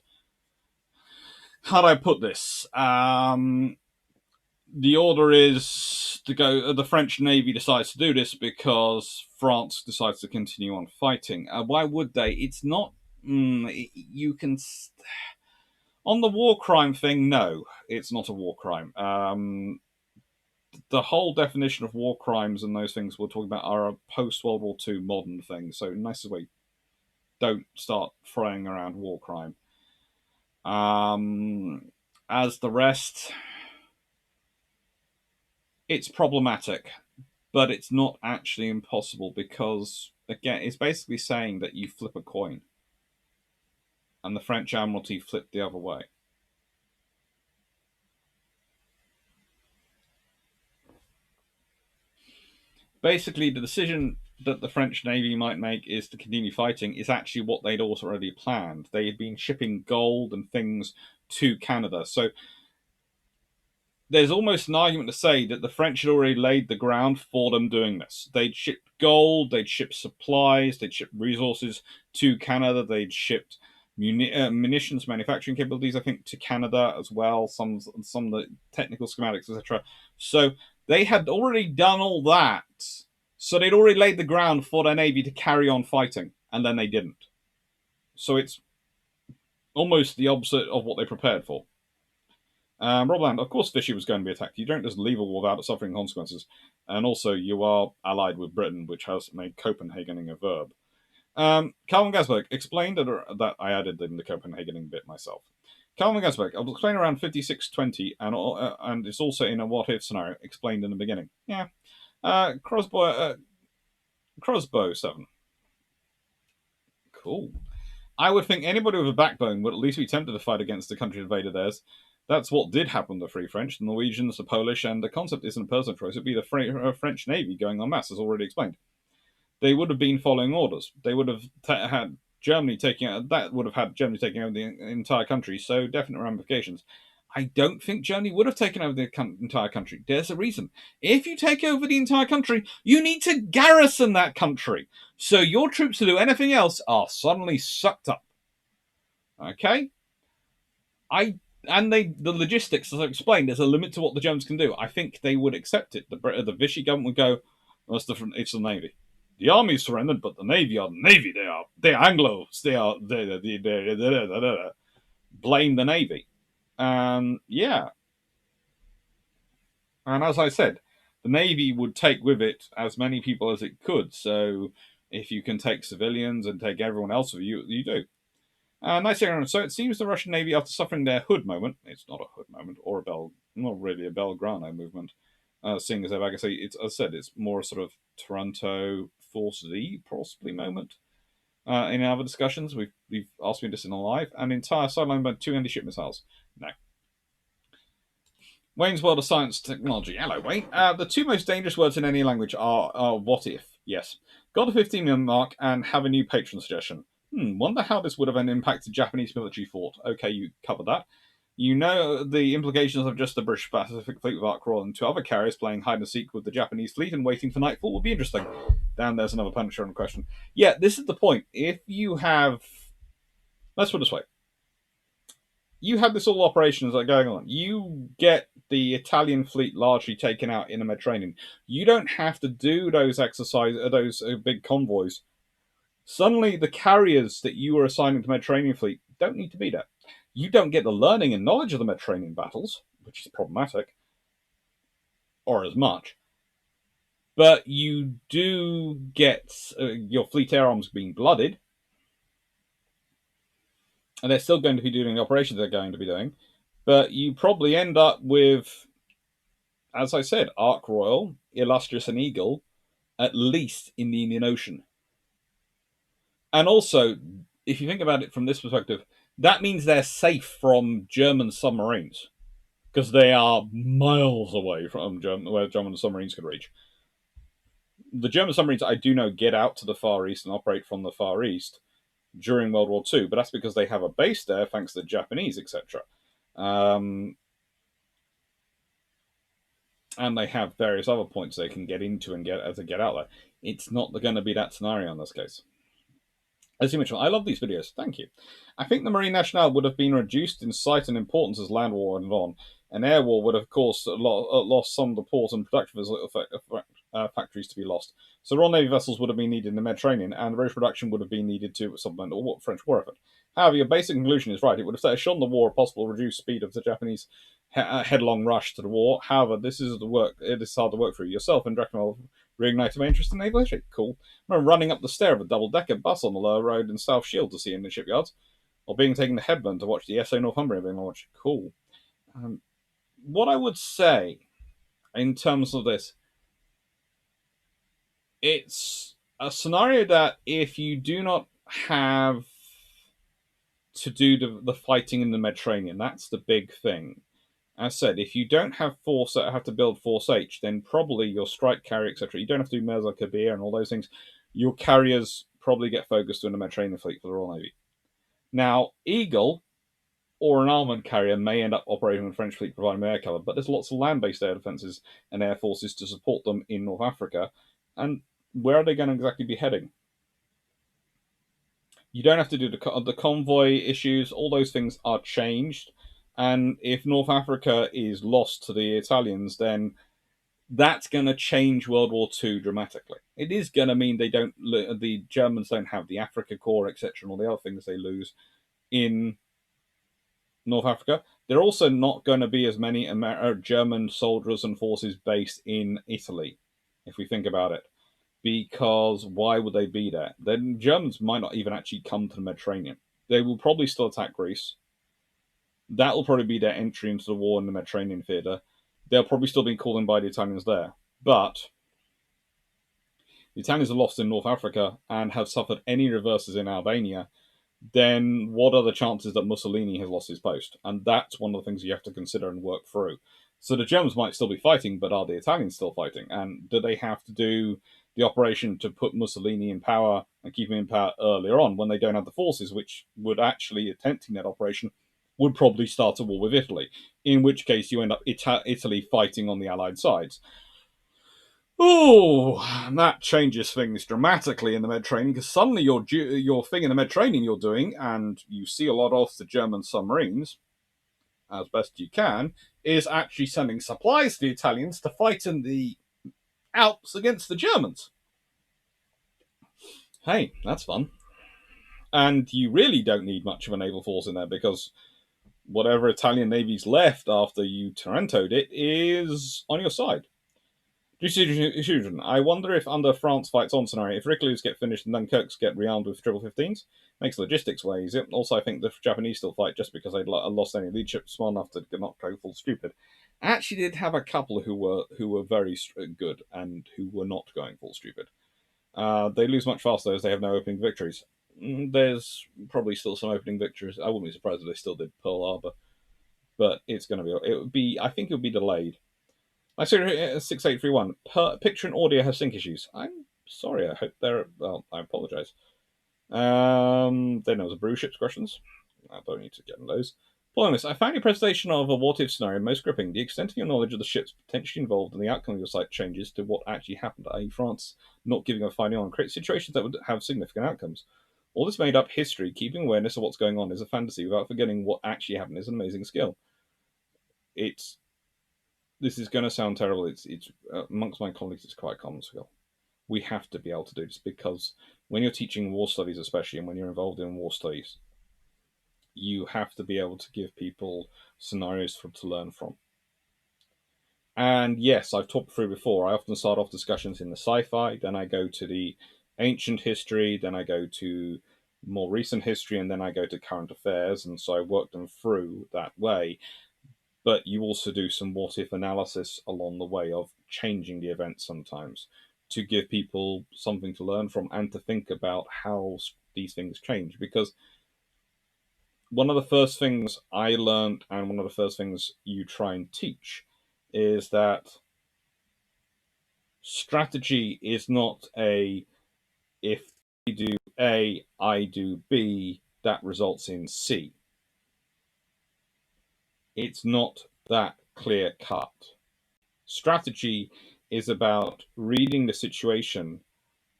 How do I put this? The order is to go. The French Navy decides to do this because France decides to continue on fighting. Why would they? It's not. You can. On the war crime thing, no, it's not a war crime. The whole definition of war crimes and those things we're talking about are a post World War II modern thing. So, nicest way, don't start throwing around war crime. As the rest, it's problematic, but it's not actually impossible because, again, it's basically saying that you flip a coin, and the French Admiralty flipped the other way. Basically, the decision that the French Navy might make is to continue fighting is actually what they'd already planned. They had been shipping gold and things to Canada. So there's almost an argument to say that the French had already laid the ground for them doing this. They'd shipped gold, they'd shipped supplies, they'd shipped resources to Canada, they'd shipped munitions manufacturing capabilities, I think, to Canada as well, some of the technical schematics, etc. So they had already done all that. So they'd already laid the ground for their navy to carry on fighting, and then they didn't. So it's almost the opposite of what they prepared for. Robland, of course, Vichy was going to be attacked. You don't just leave a war without suffering consequences. And also, you are allied with Britain, which has made Copenhagening a verb. Calvin Gasberg explained that I added in the Copenhagening bit myself. Calvin Gasberg, I'll explain around 5620, and it's also in a what if scenario explained in the beginning. Yeah. Crosbow 7. Cool. I would think anybody with a backbone would at least be tempted to fight against the country invaded theirs. That's what did happen to the Free French, the Norwegians, the Polish, and the concept isn't a personal choice. It would be the French Navy going en masse, as already explained. They would have been following orders. They would have had Germany taking over the entire country, so definite ramifications. I don't think Germany would have taken over the entire country. There's a reason. If you take over the entire country, you need to garrison that country. So your troops to do anything else are suddenly sucked up. Okay? The logistics, as I explained, there's a limit to what the Germans can do. I think they would accept it. The Vichy government would go, well, it's the Navy. The army surrendered, but the Navy are the Navy. They're Anglos. They blame the Navy. Yeah. And as I said, the Navy would take with it as many people as it could. So if you can take civilians and take everyone else with you, you do. Nice hearing. So it seems the Russian Navy, after suffering their Hood moment, it's not a Hood moment or not really a Belgrano movement, seeing as like I say, as I said, it's more a sort of Toronto Force Z possibly moment. In other discussions, we've asked me this in a live, an entire sideline by 2 anti-ship missiles. No. Wayne's World of Science Technology. Hello, Wayne. The two most dangerous words in any language are what if, yes. Got the 15-minute mark and have a new patron suggestion. Wonder how this would have impacted Japanese military thought. Okay, you covered that. You know the implications of just the British Pacific Fleet with Ark Royal and 2 other carriers playing hide and seek with the Japanese fleet and waiting for nightfall would be interesting. Down there's another Punisher on question. Yeah, this is the point. If you have... Let's put it this way. you had this all operations that are going on. You get the Italian fleet largely taken out in the Mediterranean. You don't have to do those exercises, those big convoys. Suddenly, the carriers that you were assigning to the Mediterranean fleet don't need to be there. You don't get the learning and knowledge of the Mediterranean battles, which is problematic, or as much. But you do get your fleet air arms being blooded, and they're still going to be doing the operations they're going to be doing. But you probably end up with, as I said, Ark Royal, Illustrious, and Eagle, at least in the Indian Ocean. And also, if you think about it from this perspective, that means they're safe from German submarines because they are miles away from where German submarines could reach. The German submarines, I do know, get out to the Far East and operate from the Far East during World War II, but that's because they have a base there thanks to the Japanese, etc. And they have various other points they can get into and get as they get out there. It's not going to be that scenario in this case. As you mentioned, I love these videos. Thank you. I think the Marine Nationale would have been reduced in size and importance as land war went on. An air war would have, of course, lost some of the port and production factories to be lost. So Royal Navy vessels would have been needed in the Mediterranean, and British production would have been needed to supplement the French war effort. However, your basic conclusion is right. It would have shone the war a possible reduced speed of the Japanese headlong rush to the war. However, this is hard to work through. Yourself and Drakenwell reignited my interest in naval history. Cool. I remember running up the stair of a double-decker bus on the lower road in South Shield to see in the shipyards, or being taken to Headland to watch the SO Northumbria being launched. Cool. What I would say in terms of this, it's a scenario that if you do not have to do the fighting in the Mediterranean, that's the big thing. As said, if you don't have to build Force H, then probably your strike carrier, etc. You don't have to do Mirza Kabir and all those things. Your carriers probably get focused on the Mediterranean fleet for the Royal Navy. Now, Eagle or an armoured carrier may end up operating in the French fleet providing air cover, but there's lots of land-based air defences and air forces to support them in North Africa. And where are they going to exactly be heading? You don't have to do the convoy issues. All those things are changed. And if North Africa is lost to the Italians, then that's going to change World War II dramatically. It is going to mean the Germans don't have the Africa Corps, etc., and all the other things they lose in North Africa. There are also not going to be as many German soldiers and forces based in Italy, if we think about it. Because why would they be there? Then Germans might not even actually come to the Mediterranean. They will probably still attack Greece. That will probably be their entry into the war in the Mediterranean theatre. They'll probably still be called in by the Italians there. But the Italians are lost in North Africa and have suffered any reverses in Albania, then what are the chances that Mussolini has lost his post? And that's one of the things you have to consider and work through. So the Germans might still be fighting, but are the Italians still fighting? And do they have to do the operation to put Mussolini in power and keep him in power earlier on when they don't have the forces, which would actually, attempting that operation, would probably start a war with Italy, in which case you end up Italy fighting on the Allied sides. Oh, that changes things dramatically in the Mediterranean because suddenly your thing in the Mediterranean you're doing, and you see a lot of the German submarines, as best you can, is actually sending supplies to the Italians to fight in the Alps against the Germans. Hey, that's fun. And you really don't need much of a naval force in there because whatever Italian navy's left after you Tarantoed it is on your side. Decision. I wonder if under France fights on scenario, if Ricklews get finished and Dunkirks get rearmed with 15s, makes logistics way easier. Also, I think the Japanese still fight just because they'd lost any leadership small enough to not go full stupid. I actually did have a couple who were very good and who were not going full stupid. They lose much faster as they have no opening victories. There's probably still some opening victories. I wouldn't be surprised if they still did Pearl Harbor, but it's going to be. It would be. I think it would be delayed. I see 6831. Picture and audio have sync issues. I'm sorry. I hope they're. Well, I apologize. Then there was a brew ships questions. I don't need to get into those. Bonus. I found your presentation of a what-if scenario most gripping. The extent of your knowledge of the ships potentially involved and the outcome of your site changes to what actually happened, i.e. France not giving a final on create situations that would have significant outcomes. All this made up history, keeping awareness of what's going on is a fantasy without forgetting what actually happened is an amazing skill. It's This is going to sound terrible. It's amongst my colleagues, it's quite a common skill. We have to be able to do this because when you're teaching war studies, especially, and when you're involved in war studies, you have to be able to give people scenarios to learn from. And yes, I've talked through before. I often start off discussions in the sci-fi, then I go to the ancient history, then I go to more recent history, and then I go to current affairs. And so I work them through that way. But you also do some what if analysis along the way of changing the event sometimes to give people something to learn from and to think about how these things change. Because one of the first things I learned, and one of the first things you try and teach, is that strategy is not a if you do A, I do B, that results in C. It's not that clear cut. Strategy is about reading the situation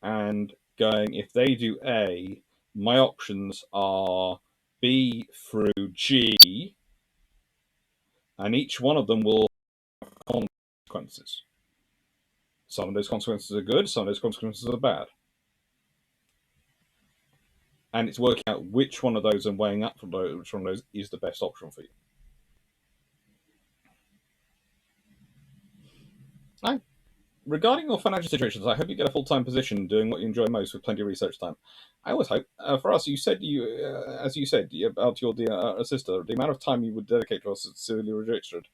and going, if they do A, my options are B through G, and each one of them will have consequences. Some of those consequences are good, some of those consequences are bad. And it's working out which one of those and weighing up from those, which one of those is the best option for you. Regarding your financial situations, I hope you get a full-time position doing what you enjoy most with plenty of research time. I always hope. For us, as you said about your dear sister, the amount of time you would dedicate to us is severely restricted.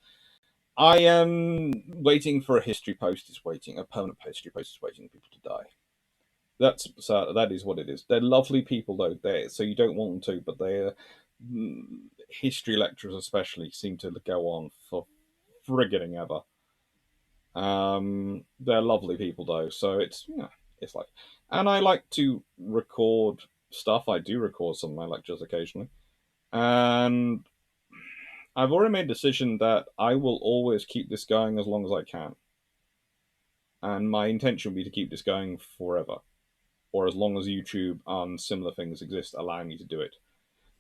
I am waiting for a history post. Is waiting. A permanent history post is waiting for people to die. That is what it is. They're lovely people though. So you don't want them to, but they're history lecturers especially seem to go on for frigging ever. They're lovely people though, so it's like, and I like to record stuff. I do record some of my lectures occasionally, and I've already made a decision that I will always keep this going as long as I can, and my intention will be to keep this going forever, or as long as YouTube and similar things exist, allowing me to do it.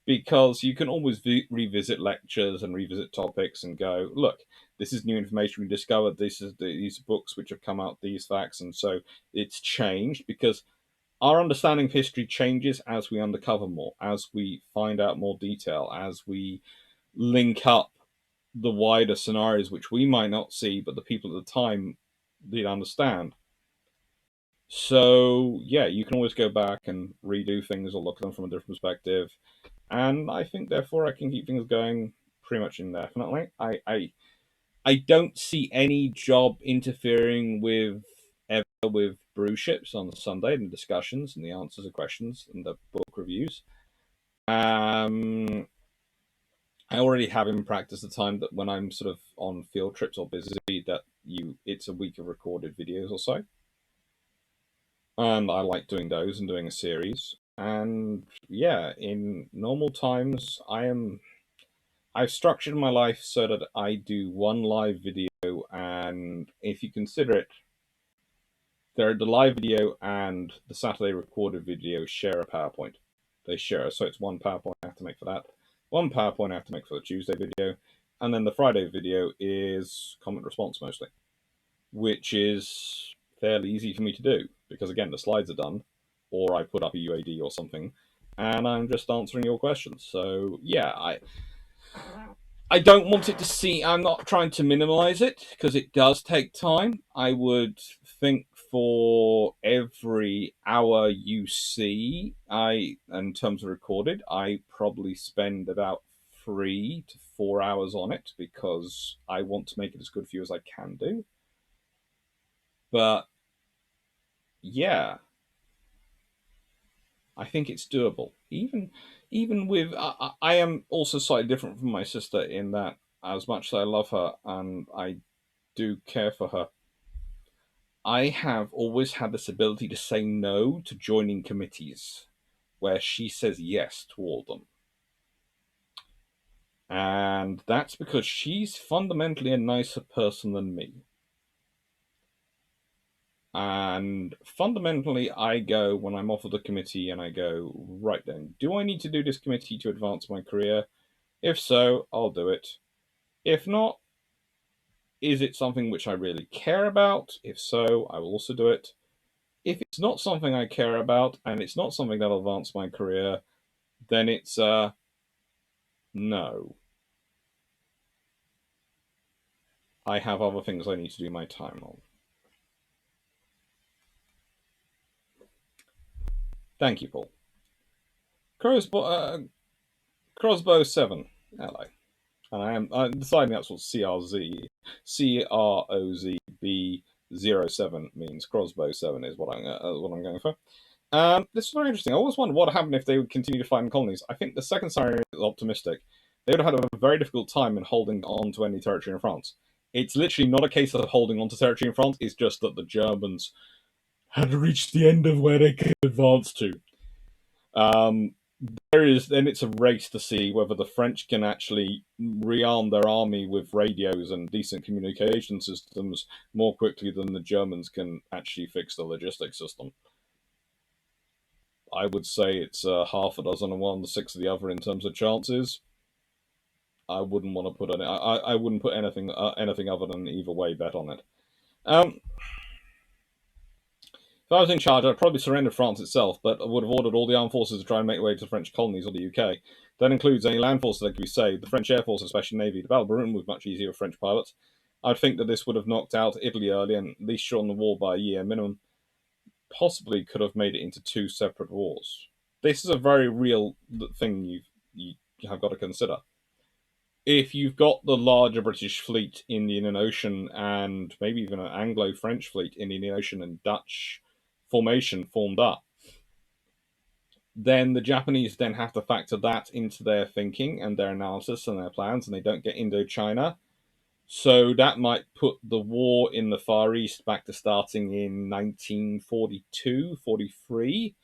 Because you can always revisit lectures and revisit topics and go, look, this is new information we discovered. These books which have come out, these facts, and so it's changed because our understanding of history changes as we uncover more, as we find out more detail, as we link up the wider scenarios which we might not see, but the people at the time did understand. So yeah, you can always go back and redo things or look at them from a different perspective. And I think therefore I can keep things going pretty much indefinitely. I don't see any job interfering with brew ships on Sunday and discussions and the answers to questions and the book reviews. I already have in practice the time that when I'm sort of on field trips or busy that it's a week of recorded videos or so. And I like doing those and doing a series. And yeah, in normal times I've structured my life so that I do one live video, and if you consider it, the live video and the Saturday recorded video share a PowerPoint. They share, so it's one PowerPoint I have to make for that, one PowerPoint I have to make for the Tuesday video, and then the Friday video is comment response mostly, which is fairly easy for me to do because again the slides are done, or I put up a UAD or something, and I'm just answering your questions. So yeah, I don't want it to see. I'm not trying to minimize it because it does take time. I would think for every hour you see, in terms of recorded, I probably spend about 3 to 4 hours on it because I want to make it as good for you as I can do. But yeah, I think it's doable. Even with I am also slightly different from my sister in that as much as I love her and I do care for her, I have always had this ability to say no to joining committees where she says yes to all of them. And that's because she's fundamentally a nicer person than me. And fundamentally, I go, when I'm offered a committee, and I go, right then, do I need to do this committee to advance my career? If so, I'll do it. If not, is it something which I really care about? If so, I will also do it. If it's not something I care about, and it's not something that'll advance my career, then it's no. I have other things I need to do my time on. Thank you, Paul. Crossbow 7. Hello. And I'm deciding that's what CROZB07 means. Crossbow 7 is what I'm going for. This is very interesting. I always wondered what happened if they would continue to fight in colonies. I think the second scenario is optimistic. They would have had a very difficult time in holding on to any territory in France. It's literally not a case of holding on to territory in France, it's just that the Germans had reached the end of where they could advance to. Then it's a race to see whether the French can actually rearm their army with radios and decent communication systems more quickly than the Germans can actually fix the logistics system. I would say it's half a dozen of one, 6 of the other in terms of chances. I wouldn't want to put I wouldn't put anything other than either way bet on it. If I was in charge, I'd probably surrender France itself, but I would have ordered all the armed forces to try and make their way to the French colonies or the UK. That includes any land forces that could be saved, the French Air Force, especially Navy. The battle balloon was much easier with French pilots. I'd think that this would have knocked out Italy early and at least shortened the war by a year minimum. Possibly could have made it into 2 separate wars. This is a very real thing you have got to consider. If you've got the larger British fleet in the Indian Ocean and maybe even an Anglo-French fleet in the Indian Ocean and Dutch formation formed up, then the Japanese then have to factor that into their thinking and their analysis and their plans, and they don't get Indochina. So that might put the war in the Far East back to starting in 1942, 43.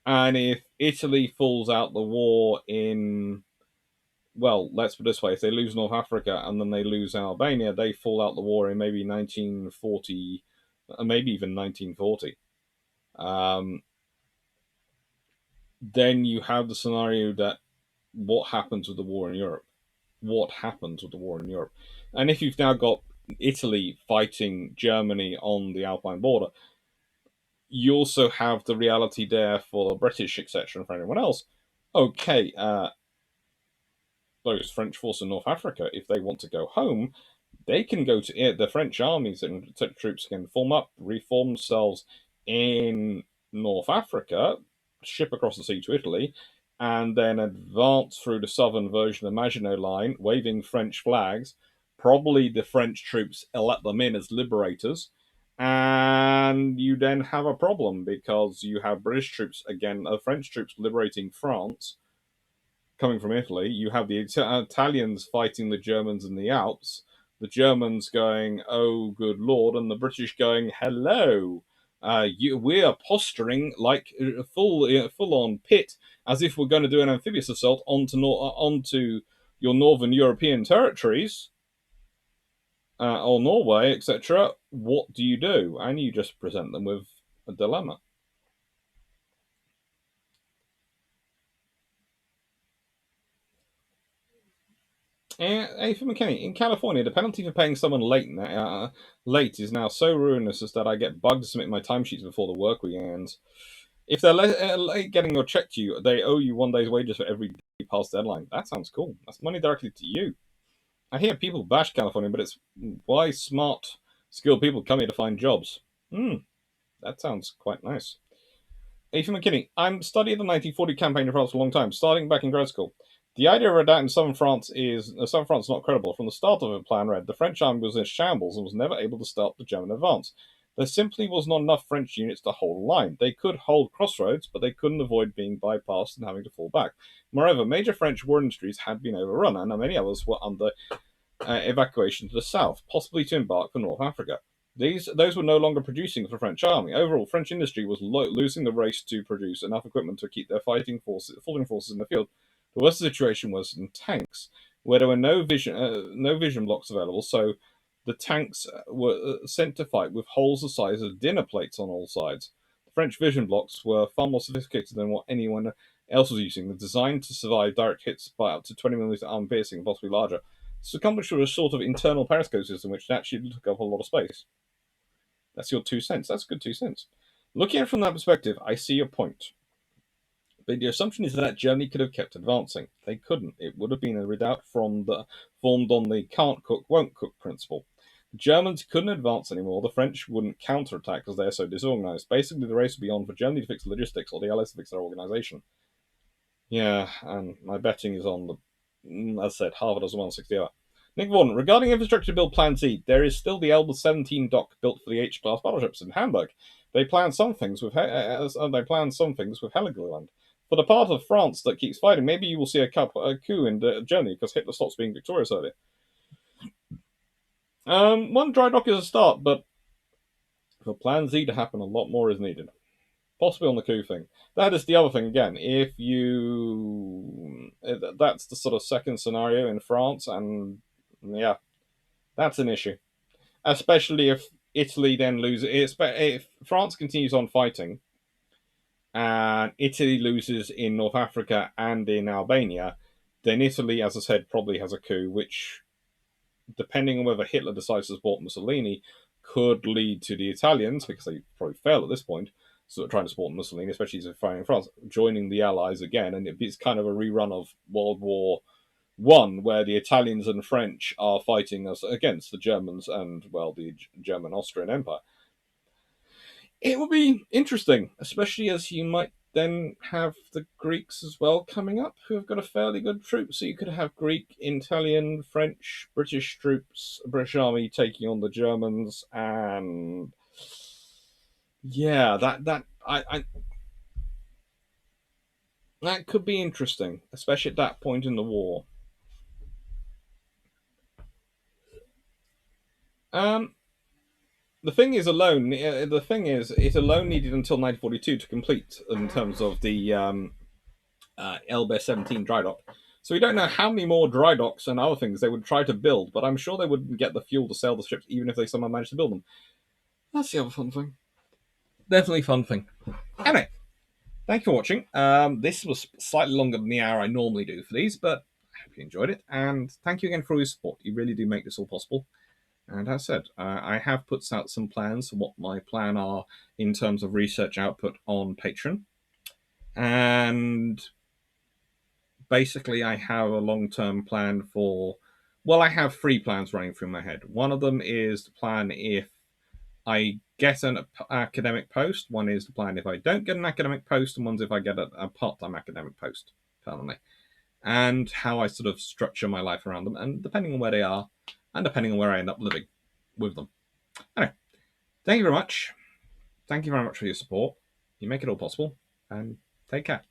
And if Italy falls out the war in, well, let's put it this way, if they lose North Africa and then they lose Albania, they fall out the war in maybe 1940, maybe even 1940. Then you have the scenario that what happens with the war in Europe? What happens with the war in Europe? And if you've now got Italy fighting Germany on the Alpine border, you also have the reality there for the British, etc., and for anyone else. Okay, those French forces in North Africa, if they want to go home, they can go to the French armies and troops can form up, reform themselves in North Africa, ship across the sea to Italy, and then advance through the southern version of Maginot Line, waving French flags. Probably the French troops let them in as liberators, and you then have a problem because you have British troops again, French troops liberating France coming from Italy. You have the Italians fighting the Germans in the Alps. The Germans going, "Oh, good lord," and the British going, "Hello." We are posturing like full on pit, as if we're going to do an amphibious assault onto your northern European territories, or Norway, etc. What do you do? And you just present them with a dilemma. Hey, for McKinney, in California, the penalty for paying someone late is now so ruinous as that I get bugged to submit my timesheets before the work week ends. If they're late getting your check to you, they owe you 1 day's wages for every day past deadline. That sounds cool. That's money directly to you. I hear people bash California, but it's why smart, skilled people come here to find jobs. That sounds quite nice. Ethan McKinney, I'm studying the 1940 campaign in France for a long time, starting back in grad school. The idea of redoubt in southern France is not credible. From the start of the plan read, the French army was in shambles and was never able to stop the German advance. There simply was not enough French units to hold a line. They could hold crossroads, but they couldn't avoid being bypassed and having to fall back. Moreover, major French war industries had been overrun, and many others were under evacuation to the south, possibly to embark for North Africa. Those were no longer producing for the French army. Overall, French industry was losing the race to produce enough equipment to keep their falling forces in the field. The worst situation was in tanks, where there were no vision blocks available, so The tanks were sent to fight with holes the size of dinner plates on all sides. The French vision blocks were far more sophisticated than what anyone else was using. They're designed to survive direct hits by up to 20 millimeter arm piercing, possibly larger. It's accomplished with a sort of internal periscope system which actually took up a lot of space. That's your 2 cents. That's a good 2 cents. Looking at it from that perspective, I see your point. But the assumption is that Germany could have kept advancing. They couldn't. It would have been a redoubt formed on the can't cook, won't cook principle. The Germans couldn't advance anymore. The French wouldn't counterattack because they're so disorganized. Basically, the race would be on for Germany to fix the logistics or the Allies to fix their organization. Yeah, and my betting is on the, as I said, half a dozen 160 hour. Nick Vaughan, regarding infrastructure build Plan Z, there is still the Elba 17 dock built for the H-class battleships in Hamburg. They plan some things with Heligoland. For the part of France that keeps fighting, maybe you will see a coup in Germany because Hitler stops being victorious earlier. One dry dock is a start, but for Plan Z to happen, a lot more is needed. Possibly on the coup thing. That is the other thing again. If you. That's the sort of second scenario in France, and yeah, that's an issue. Especially if Italy then loses. If France continues on fighting, and Italy loses in North Africa and in Albania, then Italy, as I said, probably has a coup, which, depending on whether Hitler decides to support Mussolini, could lead to the Italians, because they probably fail at this point, sort of trying to support Mussolini, especially as they're fighting France, joining the Allies again, and it's kind of a rerun of World War One, where the Italians and French are fighting us against the Germans and, well, the German-Austrian Empire. It will be interesting, especially as you might then have the Greeks as well coming up, who have got a fairly good troop. So you could have Greek, Italian, French, British troops, British army taking on the Germans, and yeah, that could be interesting, especially at that point in the war. Um, the thing is, it alone needed until 1942 to complete in terms of the Elbe 17 dry dock. So we don't know how many more dry docks and other things they would try to build, but I'm sure they wouldn't get the fuel to sail the ships even if they somehow managed to build them. That's the other fun thing. Definitely fun thing. Anyway, thank you for watching. This was slightly longer than the hour I normally do for these, but I hope you enjoyed it. And thank you again for all your support. You really do make this all possible. And as I said, I have put out some plans for what my plan are in terms of research output on Patreon. And basically, I have a long-term plan for. Well, I have 3 plans running through my head. One of them is the plan if I get an academic post. One is the plan if I don't get an academic post, and one's if I get a part-time academic post permanently. And how I sort of structure my life around them, and depending on where they are, and depending on where I end up living with them. Anyway, thank you very much. Thank you very much for your support. You make it all possible, and take care.